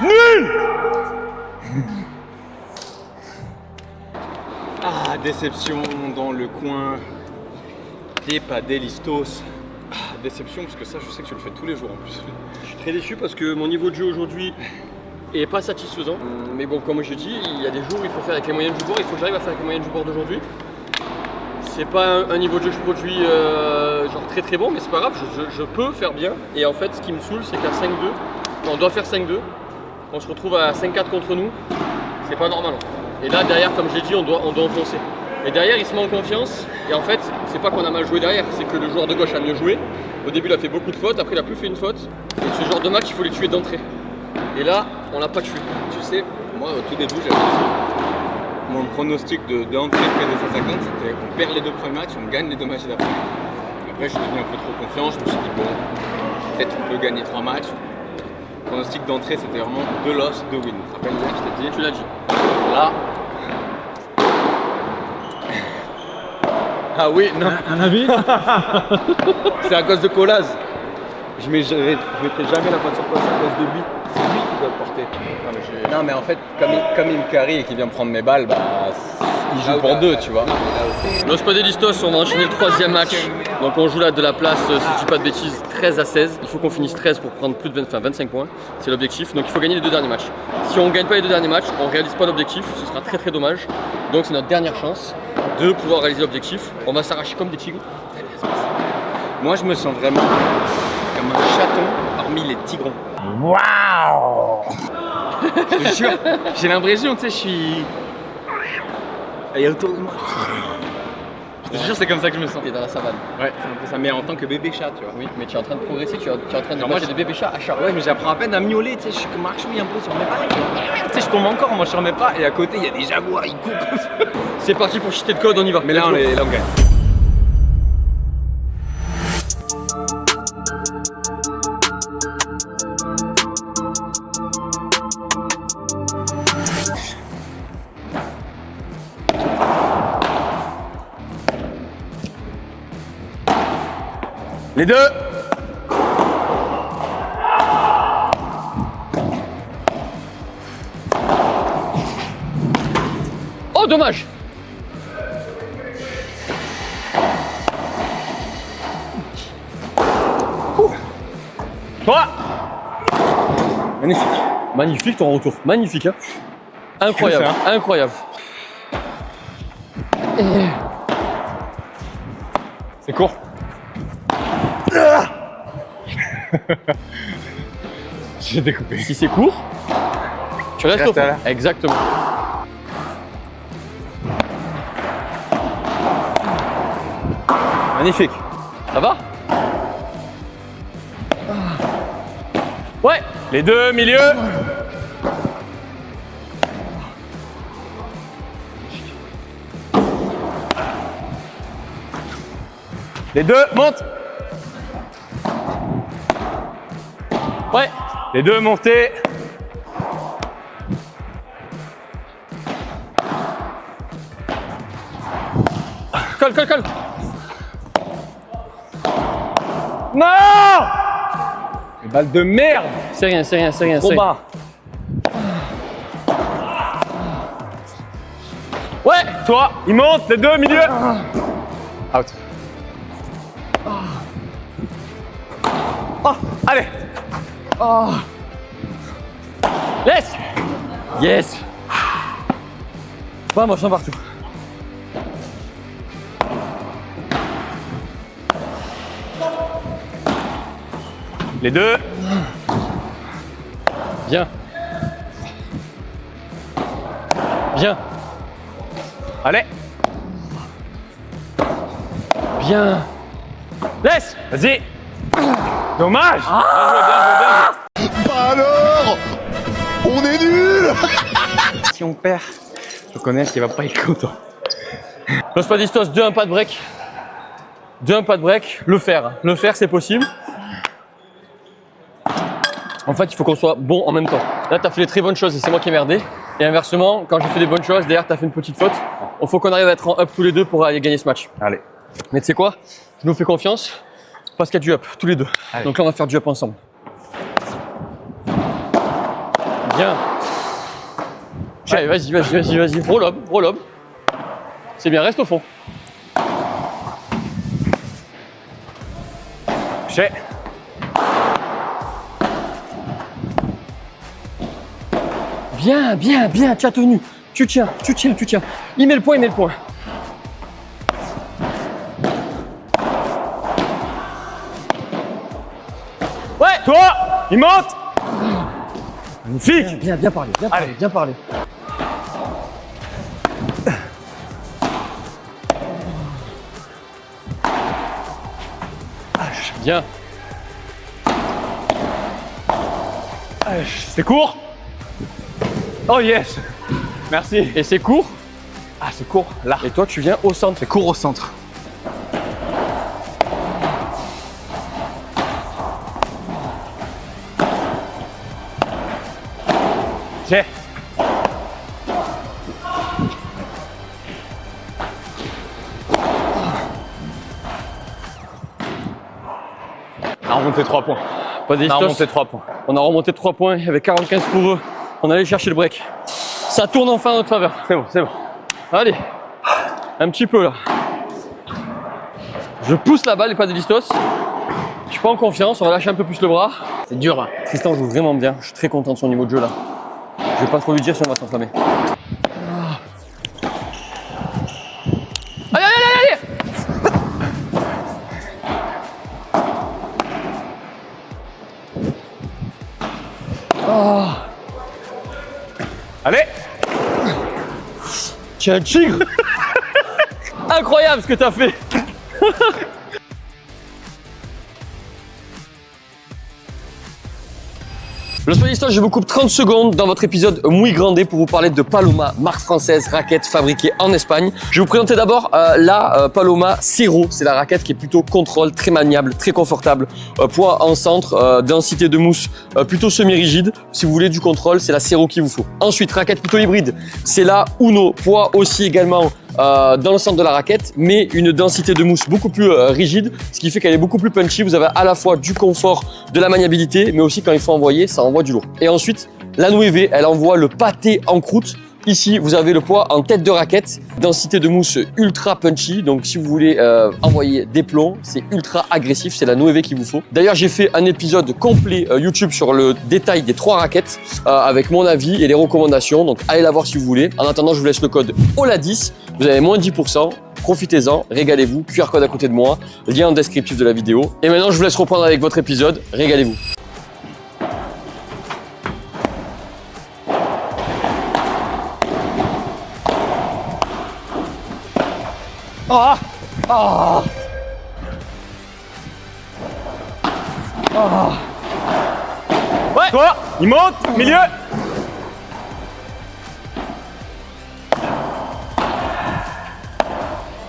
Ah, déception dans le coin des Padelistos. Ah, déception parce que ça, je sais que tu le fais tous les jours en plus. Je suis très déçu parce que mon niveau de jeu aujourd'hui est pas satisfaisant. Mais bon, comme je dis, il y a des jours où il faut faire avec les moyens du bord. Il faut que j'arrive à faire avec les moyens du bord d'aujourd'hui. C'est pas un niveau de jeu que je produis genre très très bon, mais c'est pas grave, je peux faire bien. Et en fait, ce qui me saoule, c'est qu'à 5-2, on doit faire 5-2, on se retrouve à 5-4 contre nous, c'est pas normal. Et là, derrière, comme j'ai dit, on doit enfoncer. Et derrière, il se met en confiance. Et en fait, c'est pas qu'on a mal joué derrière, c'est que le joueur de gauche a mieux joué. Au début, il a fait beaucoup de fautes, après, il a plus fait une faute. Et ce genre de match, il faut les tuer d'entrée. Et là, on l'a pas tué. Tu sais, moi au tout début, j'avais dit Mon pronostic de entrée de P250, c'était qu'on perd les 2 premiers matchs, on gagne les 2 matchs d'après. Après, je suis devenu un peu trop confiant, je me suis dit, bon, peut-être on peut gagner 3 matchs. Pronostic d'entrée, c'était vraiment 2 losses, 2 wins. Tu te rappelles hier, je t'ai dit? Tu l'as dit. Là. Ah oui, non. Un avis? C'est à cause de Colas. Je mettrai jamais la faute sur Colas, c'est à cause de lui. C'est lui qui doit le porter. Non, mais en fait, comme il me carry et qu'il vient me prendre mes balles, bah, il joue pour 2, tu vois. Los Padelistos, on va enchaîner le 3e match. Donc on joue là de la place, si je dis pas de bêtises, 13 à 16. Il faut qu'on finisse 13 pour prendre plus de 25 points. C'est l'objectif. Donc il faut gagner les 2 derniers matchs. Si on ne gagne pas les 2 derniers matchs, on ne réalise pas l'objectif. Ce sera très très dommage. Donc c'est notre dernière chance de pouvoir réaliser l'objectif. On va s'arracher comme des tigres. Moi, je me sens vraiment comme un chaton parmi les tigrons. Waouh! Je te jure, j'ai l'impression, tu sais, je suis. Et autour de moi. Je te jure, c'est comme ça que je me sens. T'es dans la savane. Ouais, c'est un peu ça. Mais en tant que bébé chat, tu vois. Oui, mais tu es en train de progresser. Tu es en train de Alors moi, passer de bébé chat à chat. Ouais, mais j'apprends à peine à miauler, tu sais, je suis comme Marchouille un peu sur mes pas. Tu sais, je tombe encore, moi, sur mes pas. Et à côté, il y a des jaguars, ils courent comme ça. C'est parti pour cheater le code, on y va. Mais là, on gagne. Les 2! Oh, dommage! Toi! Magnifique. Magnifique ton retour. Magnifique, hein? Incroyable, incroyable. C'est court. J'ai découpé. Si c'est court, tu restes au Reste fond. là. Exactement. Magnifique. Ça va? Ouais! Les 2, milieu! Les 2, monte! Ouais! Les 2, montez! Colle, colle, colle! Non! Les balles de merde. C'est rien, c'est rien, c'est rien. Trop c'est- bas! Ouais! Toi, il monte, les 2, milieu! Out. Oh, allez! Laisse! Yes! Vamos, sont partout. Les 2, Bien. Bien. allez! Bien. Laisse! Vas-y! Dommage! Bah alors, on est nuls. Si on perd, je connais qu'il va pas être content. Los Padistos, 2-1 pas de break. 2-1 pas de break. Le faire. Le faire, c'est possible. En fait, il faut qu'on soit bon en même temps. Là, tu as fait des très bonnes choses et c'est moi qui ai merdé. Et inversement, quand j'ai fait des bonnes choses, derrière, tu as fait une petite faute. Il faut qu'on arrive à être en up tous les deux pour aller gagner ce match. Allez. Mais tu sais quoi? Je nous fais confiance parce qu'il y a du up, tous les deux. Allez. Donc là, on va faire du up ensemble. Bien. Allez, vas-y, vas-y, vas-y, vas-y. Roll up, roll up. C'est bien, reste au fond. Chez. Bien, bien, bien, tu as tenu. Tu tiens, tu tiens, tu tiens. Il met le point, il met le point. Ouais! Toi, il monte! Magnifique! Bien, bien parlé, bien parlé, Allez. bien parlé. Bien. C'est court? Oh yes! Merci. Et c'est court. Ah, c'est court, là. Et toi, tu viens au centre. C'est court au centre. J'ai. On a remonté 3 points. Pas des On a stos. remonté 3 points. On a remonté 3 points. Il y avait 45 pour eux. On allait chercher le break. Ça tourne enfin en notre faveur. C'est bon, c'est bon. Allez. Un petit peu là. Je pousse la balle et pas de listos. Je suis pas en confiance. On va lâcher un peu plus le bras. C'est dur. Hein. Tristan joue vraiment bien. Je suis très content de son niveau de jeu là. Je vais pas trop lui dire si on va s'enflammer. Allez, allez, allez, allez. Allez. Tu es un tigre. Incroyable ce que t'as fait. Le Spadistos, je vous coupe 30 secondes dans votre épisode Muy Grande pour vous parler de Paloma, marque française, raquette fabriquée en Espagne. Je vais vous présenter d'abord la Paloma Cero. C'est la raquette qui est plutôt contrôle, très maniable, très confortable. Poids en centre, densité de mousse plutôt semi-rigide. Si vous voulez du contrôle, c'est la Cero qu'il vous faut. Ensuite, raquette plutôt hybride. C'est la Uno. Poids aussi également dans le centre de la raquette, mais une densité de mousse beaucoup plus rigide, ce qui fait qu'elle est beaucoup plus punchy. Vous avez à la fois du confort, de la maniabilité, mais aussi quand il faut envoyer, ça envoie du lourd. Et ensuite, la Nueve, elle envoie le pâté en croûte. Ici, vous avez le poids en tête de raquette, densité de mousse ultra punchy. Donc, si vous voulez envoyer des plombs, c'est ultra agressif. C'est la Nueve qu'il vous faut. D'ailleurs, j'ai fait un épisode complet YouTube sur le détail des 3 raquettes avec mon avis et les recommandations. Donc, allez la voir si vous voulez. En attendant, je vous laisse le code OLA10. Vous avez moins 10%. Profitez-en, régalez-vous. QR code à côté de moi, lien en descriptif de la vidéo. Et maintenant, je vous laisse reprendre avec votre épisode. Régalez-vous. Ah ah ah. Ouais. Toi, il monte, milieu.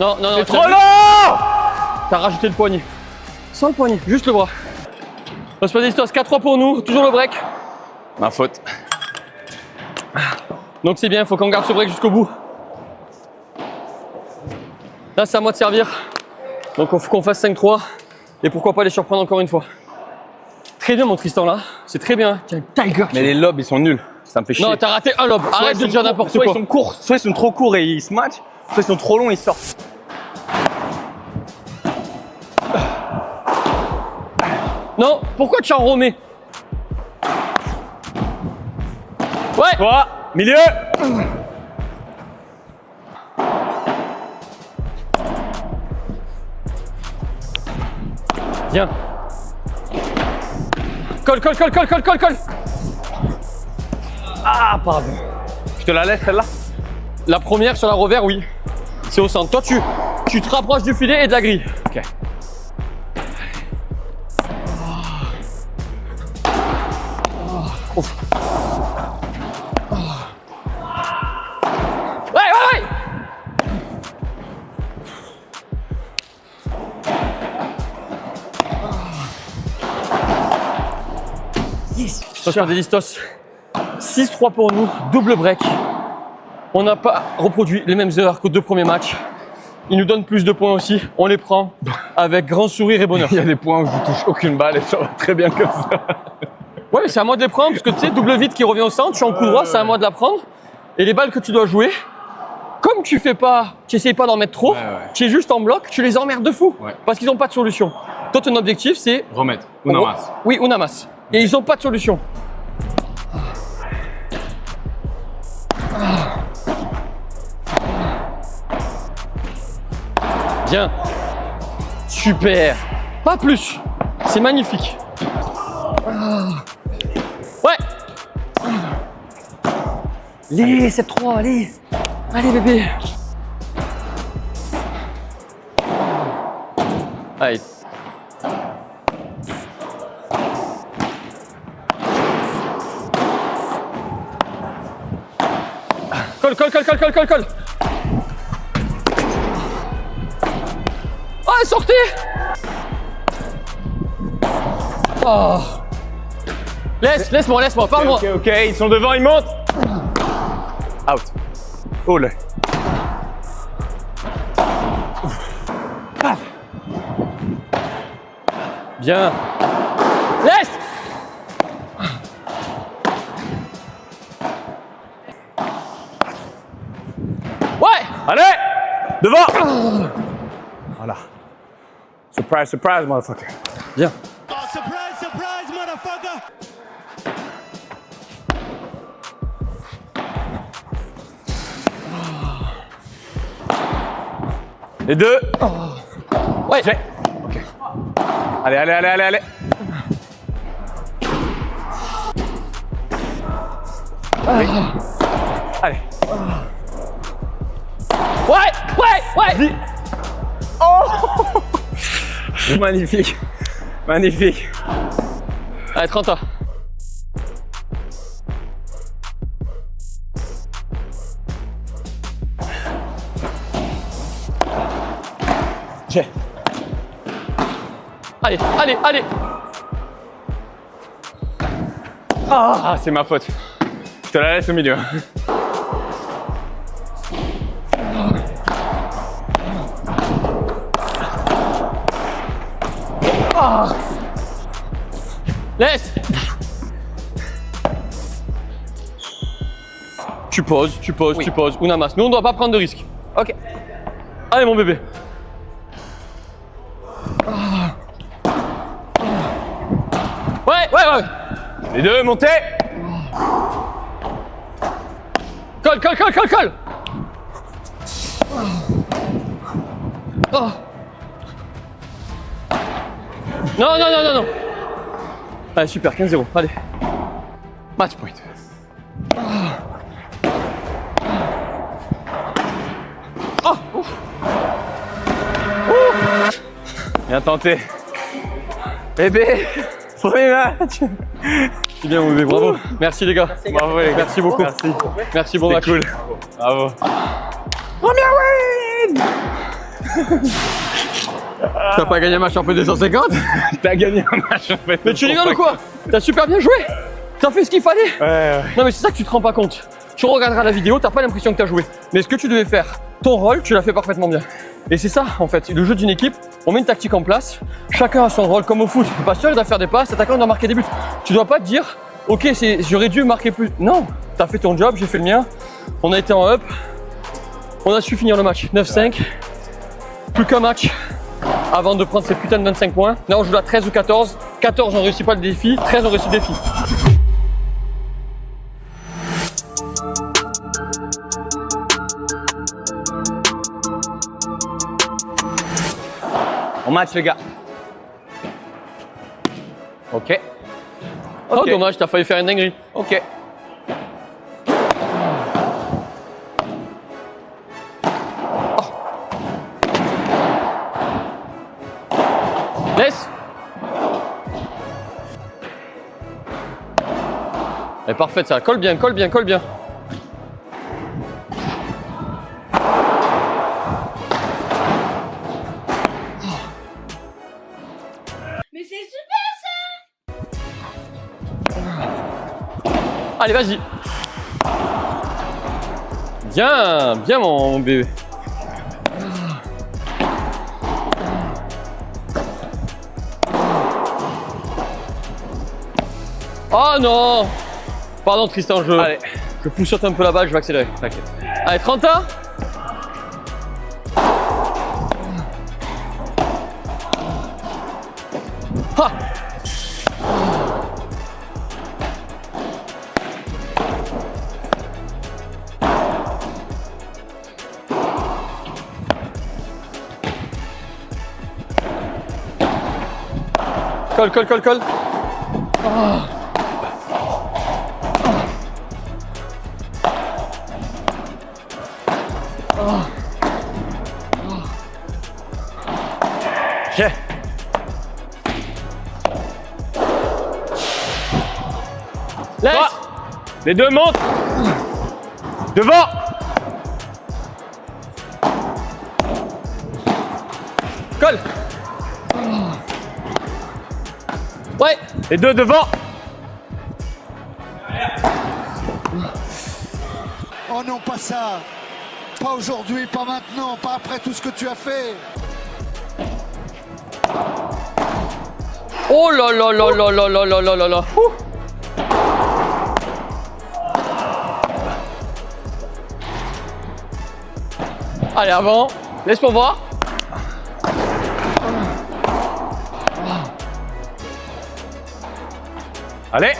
Non, non, non. C'est trop long. T'as rajouté le poignet. Sans le poignet, juste le bras. Le Spadistos, 4-3 pour nous, toujours le break. Ma faute. Donc c'est bien, il faut qu'on garde ce break jusqu'au bout. Là, c'est à moi de servir. Donc il faut qu'on fasse 5-3. Et pourquoi pas les surprendre encore une fois. Très bien mon Tristan là, c'est très bien. Tiens, Tiger. Mais les lobes, ils sont nuls. Ça me fait chier. Non, t'as raté un lob. Arrête de dire n'importe Soit quoi. ils sont courts, soit ils sont trop courts et ils se matchent, soit ils sont trop longs et ils sortent. Non, pourquoi tu en remets? Ouais. Toi, milieu. Viens. Colle, colle, colle, colle, colle, colle, colle. Ah, pardon. Je te la laisse celle-là. La première sur la revers, oui. C'est au centre. Toi, tu te rapproches du filet et de la grille. Ok. Ouf. Ouais, ouais, ouais. Yes. Sur des listos. 6-3 pour nous, double break. On n'a pas reproduit les mêmes erreurs qu'aux 2 premiers matchs. Ils nous donnent plus de points aussi. On les prend avec grand sourire et bonheur. Il y a des points où je touche aucune balle et ça va très bien comme ça. Ouais, mais c'est à moi de les prendre parce que tu sais, double vide qui revient au centre, je suis en coup droit, c'est à moi de la prendre. Et les balles que tu dois jouer, comme tu fais pas, tu essayes pas d'en mettre trop, tu es juste en bloc, tu les emmerdes de fou. Ouais. Parce qu'ils n'ont pas de solution. Toi, ton objectif, c'est. Remettre. Ou Namas. Oui, on amasse. Et ils n'ont pas de solution. Bien. Super. Pas plus. C'est magnifique. Ouais. Allez, 7-3, allez. Allez, bébé. Allez. Colle, colle, colle, colle, colle, colle, colle. sortez. Oh. Laisse-moi, parle-moi. Ok, ils sont devant, ils montent. Out. Oh là. Bien. Laisse. Ouais. Allez, devant. Voilà. Surprise, surprise, motherfucker. Bien. Surprise, surprise, motherfucker! Les deux. Ouais. J'ai. Ok. Allez. Allez. Ouais. Magnifique. Magnifique. Allez, 30 ans. J'ai. Allez. Ah, c'est ma faute. Je te la laisse au milieu. Laisse. Tu poses. Unamas. Nous, on ne doit pas prendre de risques. Ok. Allez, mon bébé. Ouais. Les deux, montez. Colle. Oh. Non. Allez, super, 15-0. Allez. Match point. Bien tenté. Bébé, premier match. C'est bien, mon bébé, bravo. Merci, les gars. Bravo les gars. Merci beaucoup. Merci, bon match. Cool. Bravo. T'as pas gagné un match en peu 250? T'as gagné un match en fait. Mais tu rigoles ou quoi? T'as super bien joué. T'as fait ce qu'il fallait. Ouais. Non, mais c'est ça que tu te rends pas compte. Tu regarderas la vidéo, t'as pas l'impression que t'as joué. Mais ce que tu devais faire, ton rôle, tu l'as fait parfaitement bien. Et c'est ça, en fait, le jeu d'une équipe. On met une tactique en place. Chacun a son rôle, comme au foot. Le passeur, il doit faire des passes. L'attaquant doit marquer des buts. Tu dois pas te dire, ok, j'aurais dû marquer plus. Non, t'as fait ton job, j'ai fait le mien. On a été en up. On a su finir le match. 9-5. Plus qu'un match avant de prendre ces putains de 25 points. Là, on joue à 13 ou 14. 14, on réussit pas le défi. 13, on réussit le défi. On match les gars. Ok. Oh, dommage, t'as failli faire une dinguerie. Ok. Laisse. Elle est parfaite, ça. Colle bien. Mais c'est super ça! Allez, vas-y. Bien mon bébé. Oh non! Pardon Tristan, je poussote un peu la balle, je vais accélérer. T'inquiète. Allez, 30 ans. Ha! Colle. J'ai. Laisse. Les deux montent. Devant. Colle. Les deux devant. Oh non, pas ça. Pas aujourd'hui, pas maintenant, pas après tout ce que tu as fait. Oh là là là là là là là là là là. Ouh. Allez, avant. Laisse-moi voir. Allez.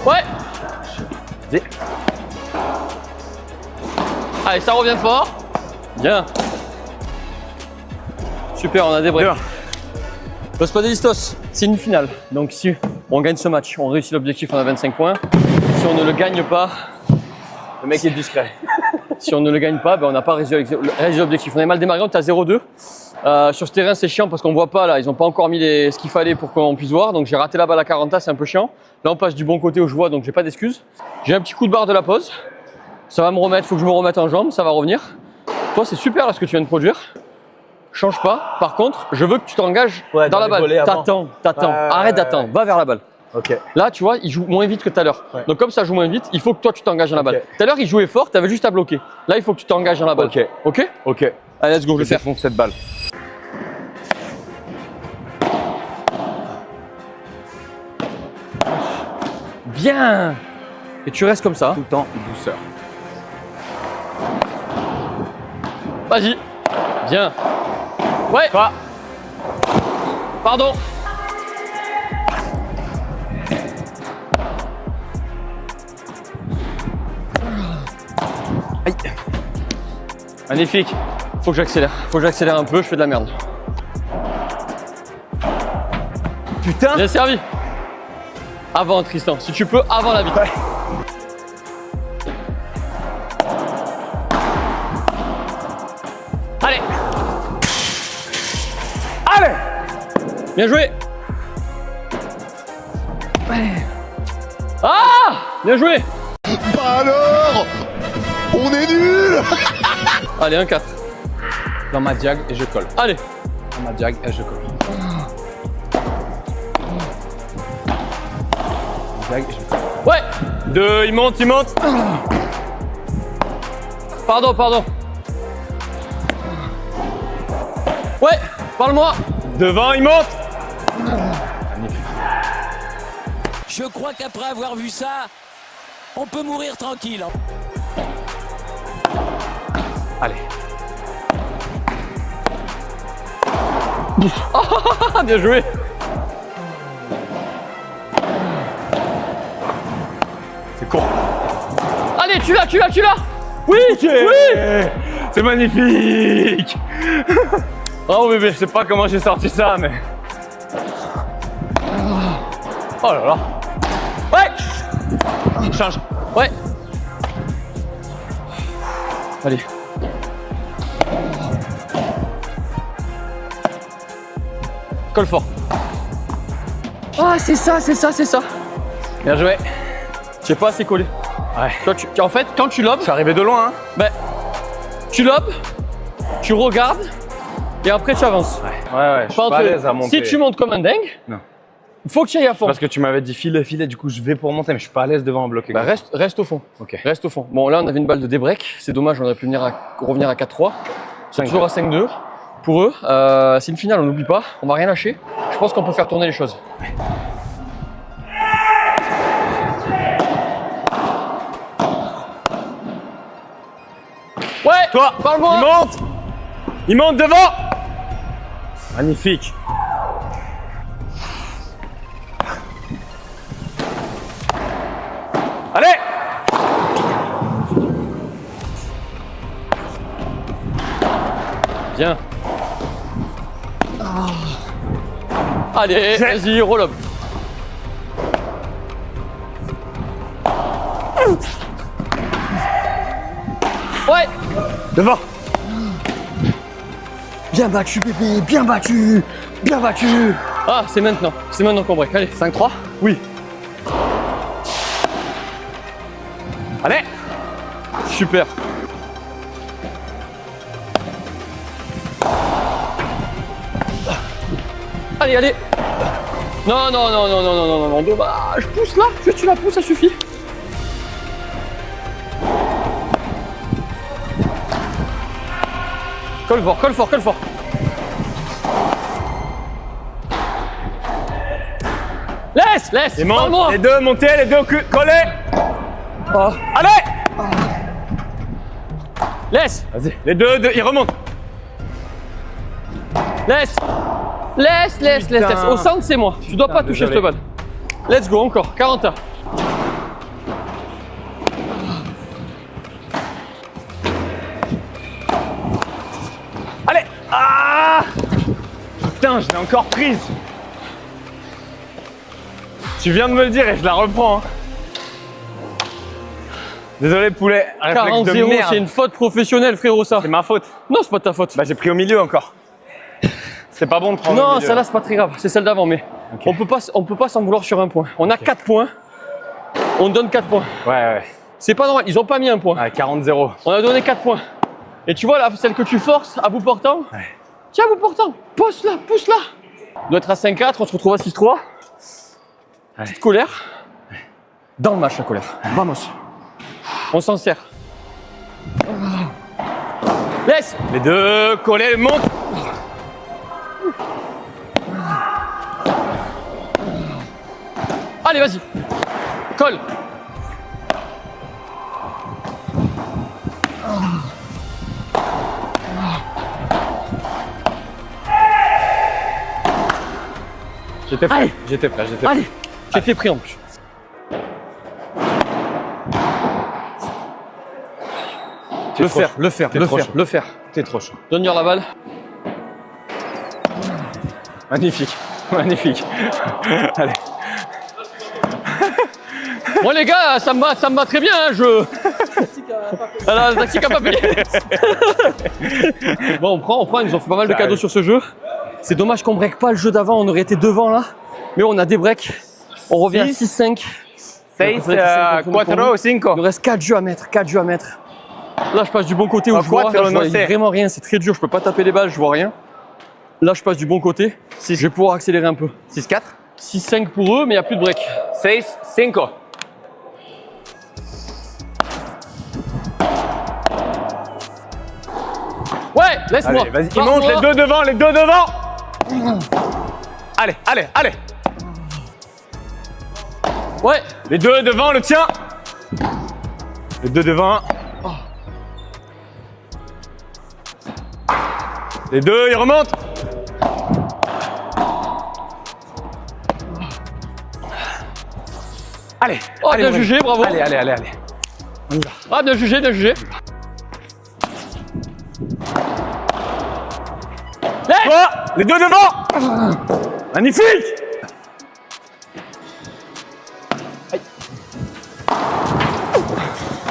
Ouais. Vas-y. Allez, ça revient fort. Bien. Super, on a des breaks. Bien. Los Padelistos, c'est une finale. Donc si on gagne ce match, on réussit l'objectif, on a 25 points. Si on ne le gagne pas, Le mec est discret. si on ne le gagne pas, ben on n'a pas réussi l'objectif. On a mal démarré, on est à 0-2. Sur ce terrain, c'est chiant parce qu'on voit pas là. Ils n'ont pas encore mis ce qu'il fallait pour qu'on puisse voir. Donc j'ai raté la balle à 40, c'est un peu chiant. Là, on passe du bon côté où je vois, donc j'ai pas d'excuses. J'ai un petit coup de barre de la pause. Ça va me remettre, faut que je me remette en jambes, ça va revenir. Toi, c'est super là ce que tu viens de produire. Change pas. Par contre, je veux que tu t'engages Ouais, dans dans la les balle. volets avant. T'attends. Arrête d'attendre. Va vers la balle. Ok. Là, tu vois, il joue moins vite que tout à l'heure. Ouais. Donc comme ça joue moins vite, il faut que toi tu t'engages dans la Ok. balle. Tout à l'heure, il jouait fort, tu avais juste à bloquer. Là, il faut que tu t'engages dans la balle. Ok. Ok. Ok. Allez, let's go, je Je vais faire. défonce cette balle. Bien. Et tu restes comme ça. Tout le temps, douceur. Vas-y. Bien. Ouais. Toi. Pardon. Aïe. Magnifique. Faut que j'accélère un peu, je fais de la merde. Putain. Bien servi. Avant Tristan, si tu peux, avant la vitesse. Allez. Allez. Bien joué. Ah. Bien joué. Bah alors, on est nuls. Allez, 1-4. Dans ma diag et je colle. Allez. Dans ma diag et je colle. Diag et je colle. Ouais. Deux, il monte, il monte. Pardon. Ouais. Parle-moi. Devant, il monte. Je crois qu'après avoir vu ça, on peut mourir tranquille. Allez. Ah, bien joué. C'est court. Allez, tu l'as. Oui. Oui. C'est magnifique. Bravo bébé. Je sais pas comment j'ai sorti ça, mais. Oh là là. Ouais. Change. Ouais. Allez. Colle fort. Ah, c'est ça. Bien joué. J'ai pas assez collé. Ouais. Toi, en fait, quand tu lobes, Je suis arrivé de loin, hein. ben, tu lobes, tu regardes et après tu avances. Ouais, je suis pas à l'aise à monter. Si tu montes comme un dingue, Non. il faut que tu ailles à fond. Parce que tu m'avais dit filet, du coup je vais pour monter, mais je suis pas à l'aise devant un bloc. Bah, reste au fond. Ok. Reste au fond. Bon, là, on avait une balle de débreak. C'est dommage, on aurait pu revenir à 4-3. C'est toujours à 5-2. Pour eux, c'est une finale, on n'oublie pas. On va rien lâcher. Je pense qu'on peut faire tourner les choses. Ouais, Toi, parle-moi. Il monte devant. Magnifique. Allez. Bien. Allez, vas-y, roll up. Ouais. Devant. Bien battu, bébé, bien battu. Ah, c'est maintenant qu'on break. Allez, 5-3. Oui. Allez. super. Allez, allez. Non, non, non, non, non, non, non, non, dommage. Pousse là, juste tu la pousses, ça suffit. Colle fort, colle fort, colle fort. Laisse, laisse, Et monte, parle-moi. les deux, montez, les deux, collez. Oh. Allez. Laisse, Vas-y, les deux, ils remontent. laisse. Laisse, laisse, laisse, laisse. Au centre, c'est moi. Tu dois pas toucher cette balle. Let's go, encore. 40 ans. Allez. Ah. Putain, je l'ai encore prise. Tu viens de me le dire et je la reprends. Hein. Désolé, poulet. Réflexe de 40-0, merde. c'est une faute professionnelle, frérot, ça. C'est ma faute. Non, c'est pas ta faute. Bah, j'ai pris au milieu encore. C'est pas bon de prendre au Non, milieu. celle-là, c'est pas très grave. C'est celle d'avant, mais on peut pas s'en vouloir sur un point. On a 4 points. On donne 4 points. Ouais. C'est pas normal. Ils ont pas mis un point. Ouais, 40-0. On a donné 4 points. Et tu vois là, celle que tu forces à bout portant. Ouais. Tiens, à bout portant. Pousse-la, pousse-la. On doit être à 5-4. On se retrouve à 6-3. Petite colère. Dans le match, la colère. Vamos. On s'en sert. Laisse. Les deux, collez, monte. Allez, vas-y. Colle. J'étais prêt. Allez. J'étais prêt. Allez. J'étais pris en plus. Le faire, le faire, T'es le trop faire, chaud. le faire. T'es trop chaud. Donne-lui la balle. Magnifique. Magnifique. Allez. Bon les gars, ça me va très bien, hein, je... La tactique a pas payé. Bon, on prend, ils nous ont fait pas mal de Ça cadeaux arrive. sur ce jeu. C'est dommage qu'on break pas le jeu d'avant, on aurait été devant là. Mais on a des breaks. On revient à 6-5. 6, 4 ou 5. Il nous reste 4 jeux à mettre, 4 jeux à mettre. Là, je passe du bon côté où je vois, là, je vois vraiment rien, c'est très dur, je peux pas taper les balles, je vois rien. Là, je passe du bon côté, je vais pouvoir accélérer un peu. 6-4. 6-5 pour eux, mais il n'y a plus de break. 6, 5. Ouais, laisse-moi. Allez, vas-y, ils Pars-moi. montent, les deux devant, les deux devant. Allez, allez, allez. Ouais, Les deux devant, le tien. Les deux devant. Les deux, ils remontent. Allez. oh, allez, bien mon ami. jugé, bravo. Allez, allez, allez, allez. Ah, bien jugé, bien jugé. Toi, les deux devant. Magnifique. Aïe.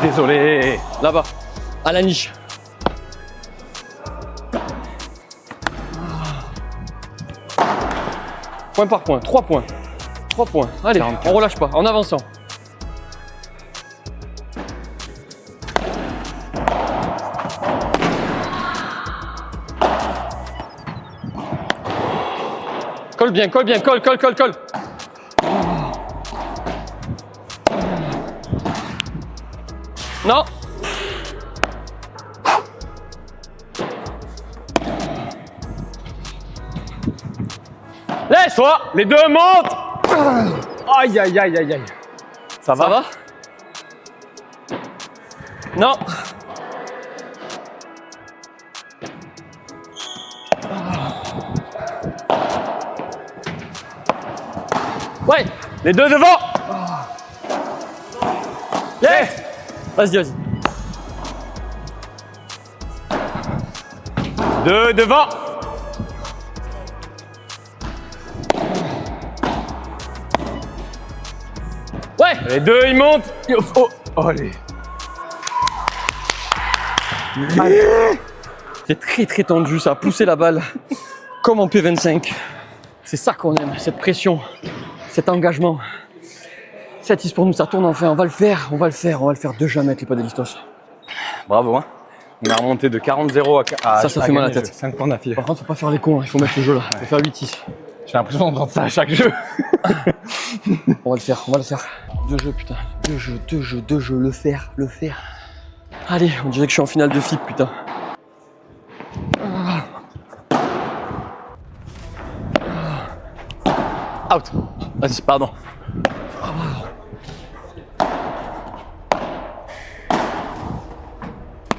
Désolé. Là-bas, à la niche. Point par point, 3 points. 3 points. Allez, 44. on relâche pas, en avançant. Colle bien, colle bien, colle, colle, colle, colle. Non. Laisse. Toi, les deux montent. Aïe, aïe, aïe, aïe, aïe. Ça va? Ça va? Non. Ouais. Les deux devant. Laisse. Vas-y, vas-y. Deux devant. Ouais. Les deux, ils montent. Oh, oh, allez. C'est très très tendu, ça a poussé la balle comme en P25. C'est ça qu'on aime, cette pression, cet engagement. Cette is pour nous, ça tourne enfin, on va le faire, on va le faire, on va le faire 2 jamais avec les pas d'Elistos. Bravo, hein. On a remonté de 40-0 à Ça fait mal à la tête. 5 points d'affilée. Par contre, faut pas faire les cons, hein, il faut mettre ce jeu là, il faut faire 8-6. J'ai l'impression d'entendre ça à chaque jeu. On va le faire, on va le faire. 2 jeux, putain. 2 jeux, le faire. Allez, on dirait que je suis en finale de FIP, putain. Out. Vas-y, pardon.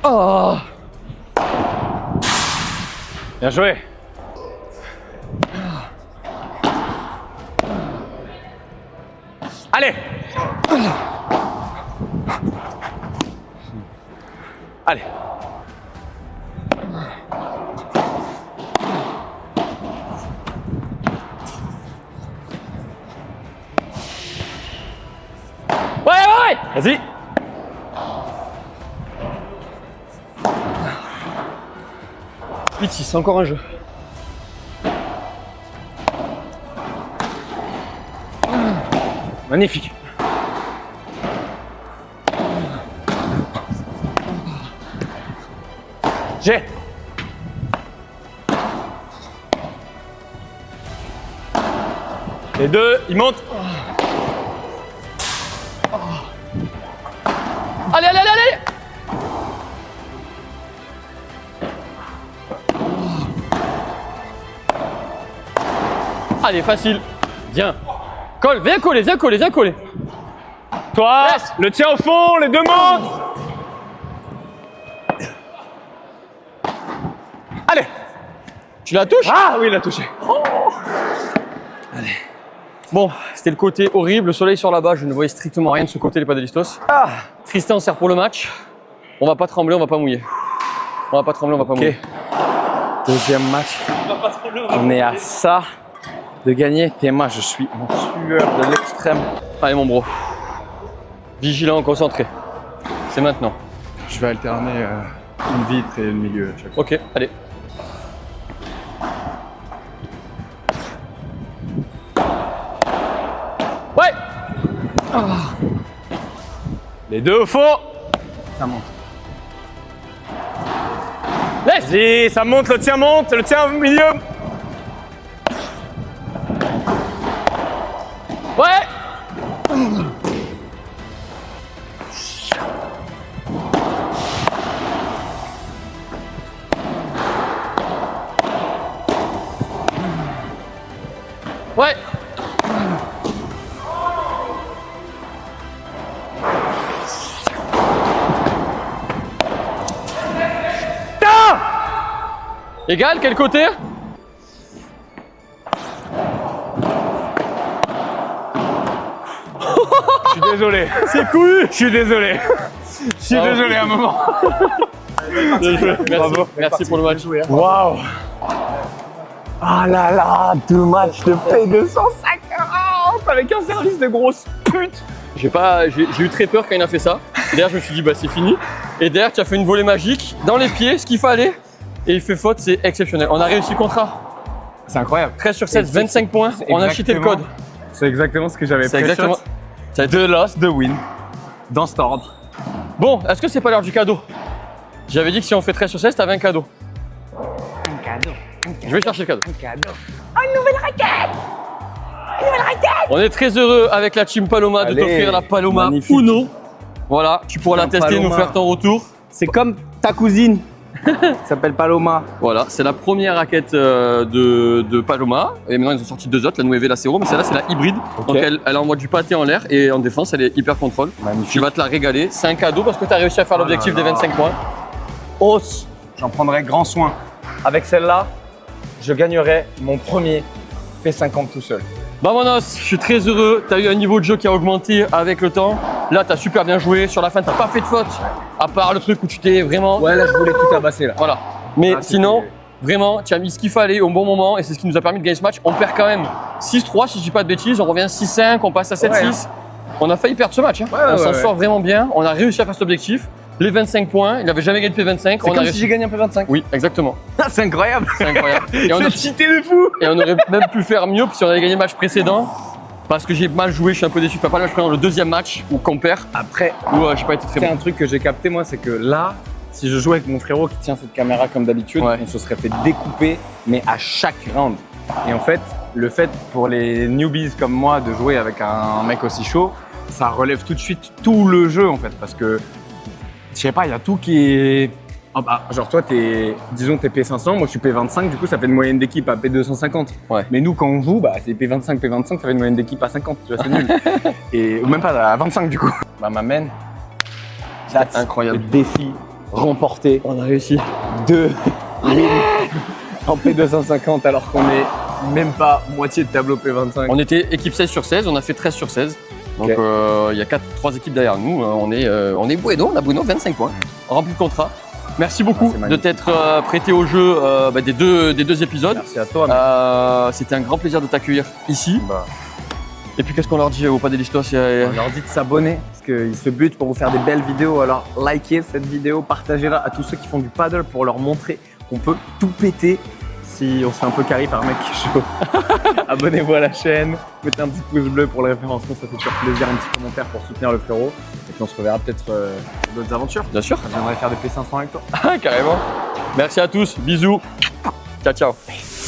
Oh. Bien joué. Allez. Allez. Ouais. Vas-y. Vite, c'est encore un jeu. Magnifique. J'ai. Les deux, ils montent. Allez. Allez, facile. Viens. Colle, viens coller. Toi, Laisse. le tien au fond, les deux montent. Allez. Tu la touches? Ah oui, il a touché. Bon, c'était le côté horrible, le soleil sur la bas, je ne voyais strictement rien de ce côté des Padelistos. Tristan sert pour le match. On va pas trembler, on va pas mouiller. Ok. Deuxième match. On est à ça de gagner. Et moi, je suis en sueur de l'extrême. Allez mon bro. Vigilant, concentré. C'est maintenant. Je vais alterner une vitre et le milieu à chaque fois. Ok, allez. Ouais. Les deux au fond. Ça monte. Laisse. Vas-y, ça monte, le tien au milieu. Ouais. Ouais. Égal, quel côté? Je suis désolé. C'est cool. Je suis désolé. Je suis désolé à un moment. Merci, merci pour le match. Waouh. Ah là là, 2 matchs de paye 250 avec un service de grosse pute. J'ai eu très peur quand il a fait ça. Derrière, je me suis dit, bah c'est fini. Et derrière, tu as fait une volée magique dans les pieds, ce qu'il fallait. Et il fait faute, c'est exceptionnel. On a réussi le contrat. C'est incroyable. 13 sur 7, 25 points. On a cheaté le code. C'est exactement ce que j'avais C'est pré-shot. exactement. Ça a été- 2 loss, 2 wins. Dans cet ordre. Bon, est-ce que c'est pas l'heure du cadeau? J'avais dit que si on fait 13 sur 16, t'avais un cadeau. Un cadeau. Je vais chercher le cadeau. Un cadeau. On est très heureux avec la team Paloma de Allez, t'offrir la Paloma magnifique. Uno. Voilà, tu pourras la tester, Paloma. nous faire ton retour. C'est comme ta cousine. Elle s'appelle Paloma. Voilà, c'est la première raquette de Paloma. Et maintenant, ils ont sorti 2 autres, la Nueve et la Zero, mais celle-là, c'est la hybride. Donc, elle envoie du pâté en l'air et en défense, elle est hyper contrôle. Magnifique. Tu vas te la régaler. C'est un cadeau parce que tu as réussi à faire l'objectif des 25 points. Hausse. J'en prendrai grand soin. Avec celle-là, je gagnerai mon premier P50 tout seul. Vamonos, je suis très heureux. Tu as eu un niveau de jeu qui a augmenté avec le temps. Là, tu as super bien joué. Sur la fin, tu n'as pas fait de faute. À part le truc où tu t'es vraiment. Ouais, là, je voulais tout tabasser là. Voilà. Mais Ah, sinon, vraiment, tu as mis ce qu'il fallait au bon moment et c'est ce qui nous a permis de gagner ce match. On perd quand même 6-3, si je dis pas de bêtises. On revient 6-5, on passe à 7-6. On a failli perdre ce match. Hein. On s'en sort vraiment bien. On a réussi à faire cet objectif. Les 25 points, il n'avait jamais gagné de P25. C'est On a comme si réussi. j'ai gagné un P25. Oui, exactement. C'est incroyable. C'est incroyable. Et on, C'est cheaté de fou. et on aurait même pu faire mieux si on avait gagné le match précédent. Parce que j'ai mal joué, je suis un peu déçu. Pas le match précédent, le deuxième match où qu'on perd, Après, où j'ai pas été très c'est bon. un truc que j'ai capté moi, c'est que là, si je jouais avec mon frérot qui tient cette caméra comme d'habitude, Ouais. on se serait fait découper, mais à chaque round. Et en fait, le fait pour les newbies comme moi de jouer avec un mec aussi chaud, ça relève tout de suite tout le jeu en fait. Parce que, je sais pas, il y a tout qui est... Ah bah, genre toi, disons t'es P500, moi je suis P25, du coup ça fait une moyenne d'équipe à P250. Ouais. Mais nous quand on joue, bah, c'est P25, ça fait une moyenne d'équipe à 50, tu vois, c'est nul. Ou même pas à 25 du coup. Bah m'amène. C'est incroyable. Le défi remporté. On a réussi. 2 wins en P250 alors qu'on est même pas moitié de tableau P25. On était équipe 16 sur 16, on a fait 13 sur 16. Donc Ok. il y a 3 équipes derrière nous. On est Bueno, on a Bueno 25 points. On remplit le contrat. Merci beaucoup C'est de magnifique. t'être prêté au jeu des deux épisodes. Merci à toi. C'était un grand plaisir de t'accueillir ici. Bah, Et puis qu'est-ce qu'on leur dit au Padelistos? on leur dit de s'abonner parce qu'ils se butent pour vous faire des belles vidéos. Alors likez cette vidéo, partagez-la à tous ceux qui font du paddle pour leur montrer qu'on peut tout péter si on se fait un peu carré par un mec chaud. Abonnez-vous à la chaîne, mettez un petit pouce bleu pour le référencement, ça fait toujours plaisir, un petit commentaire pour soutenir le frérot. Et puis on se reverra peut-être sur d'autres aventures. Bien sûr. J'aimerais faire des P500 avec toi. Carrément. Merci à tous. Bisous. Ciao, ciao.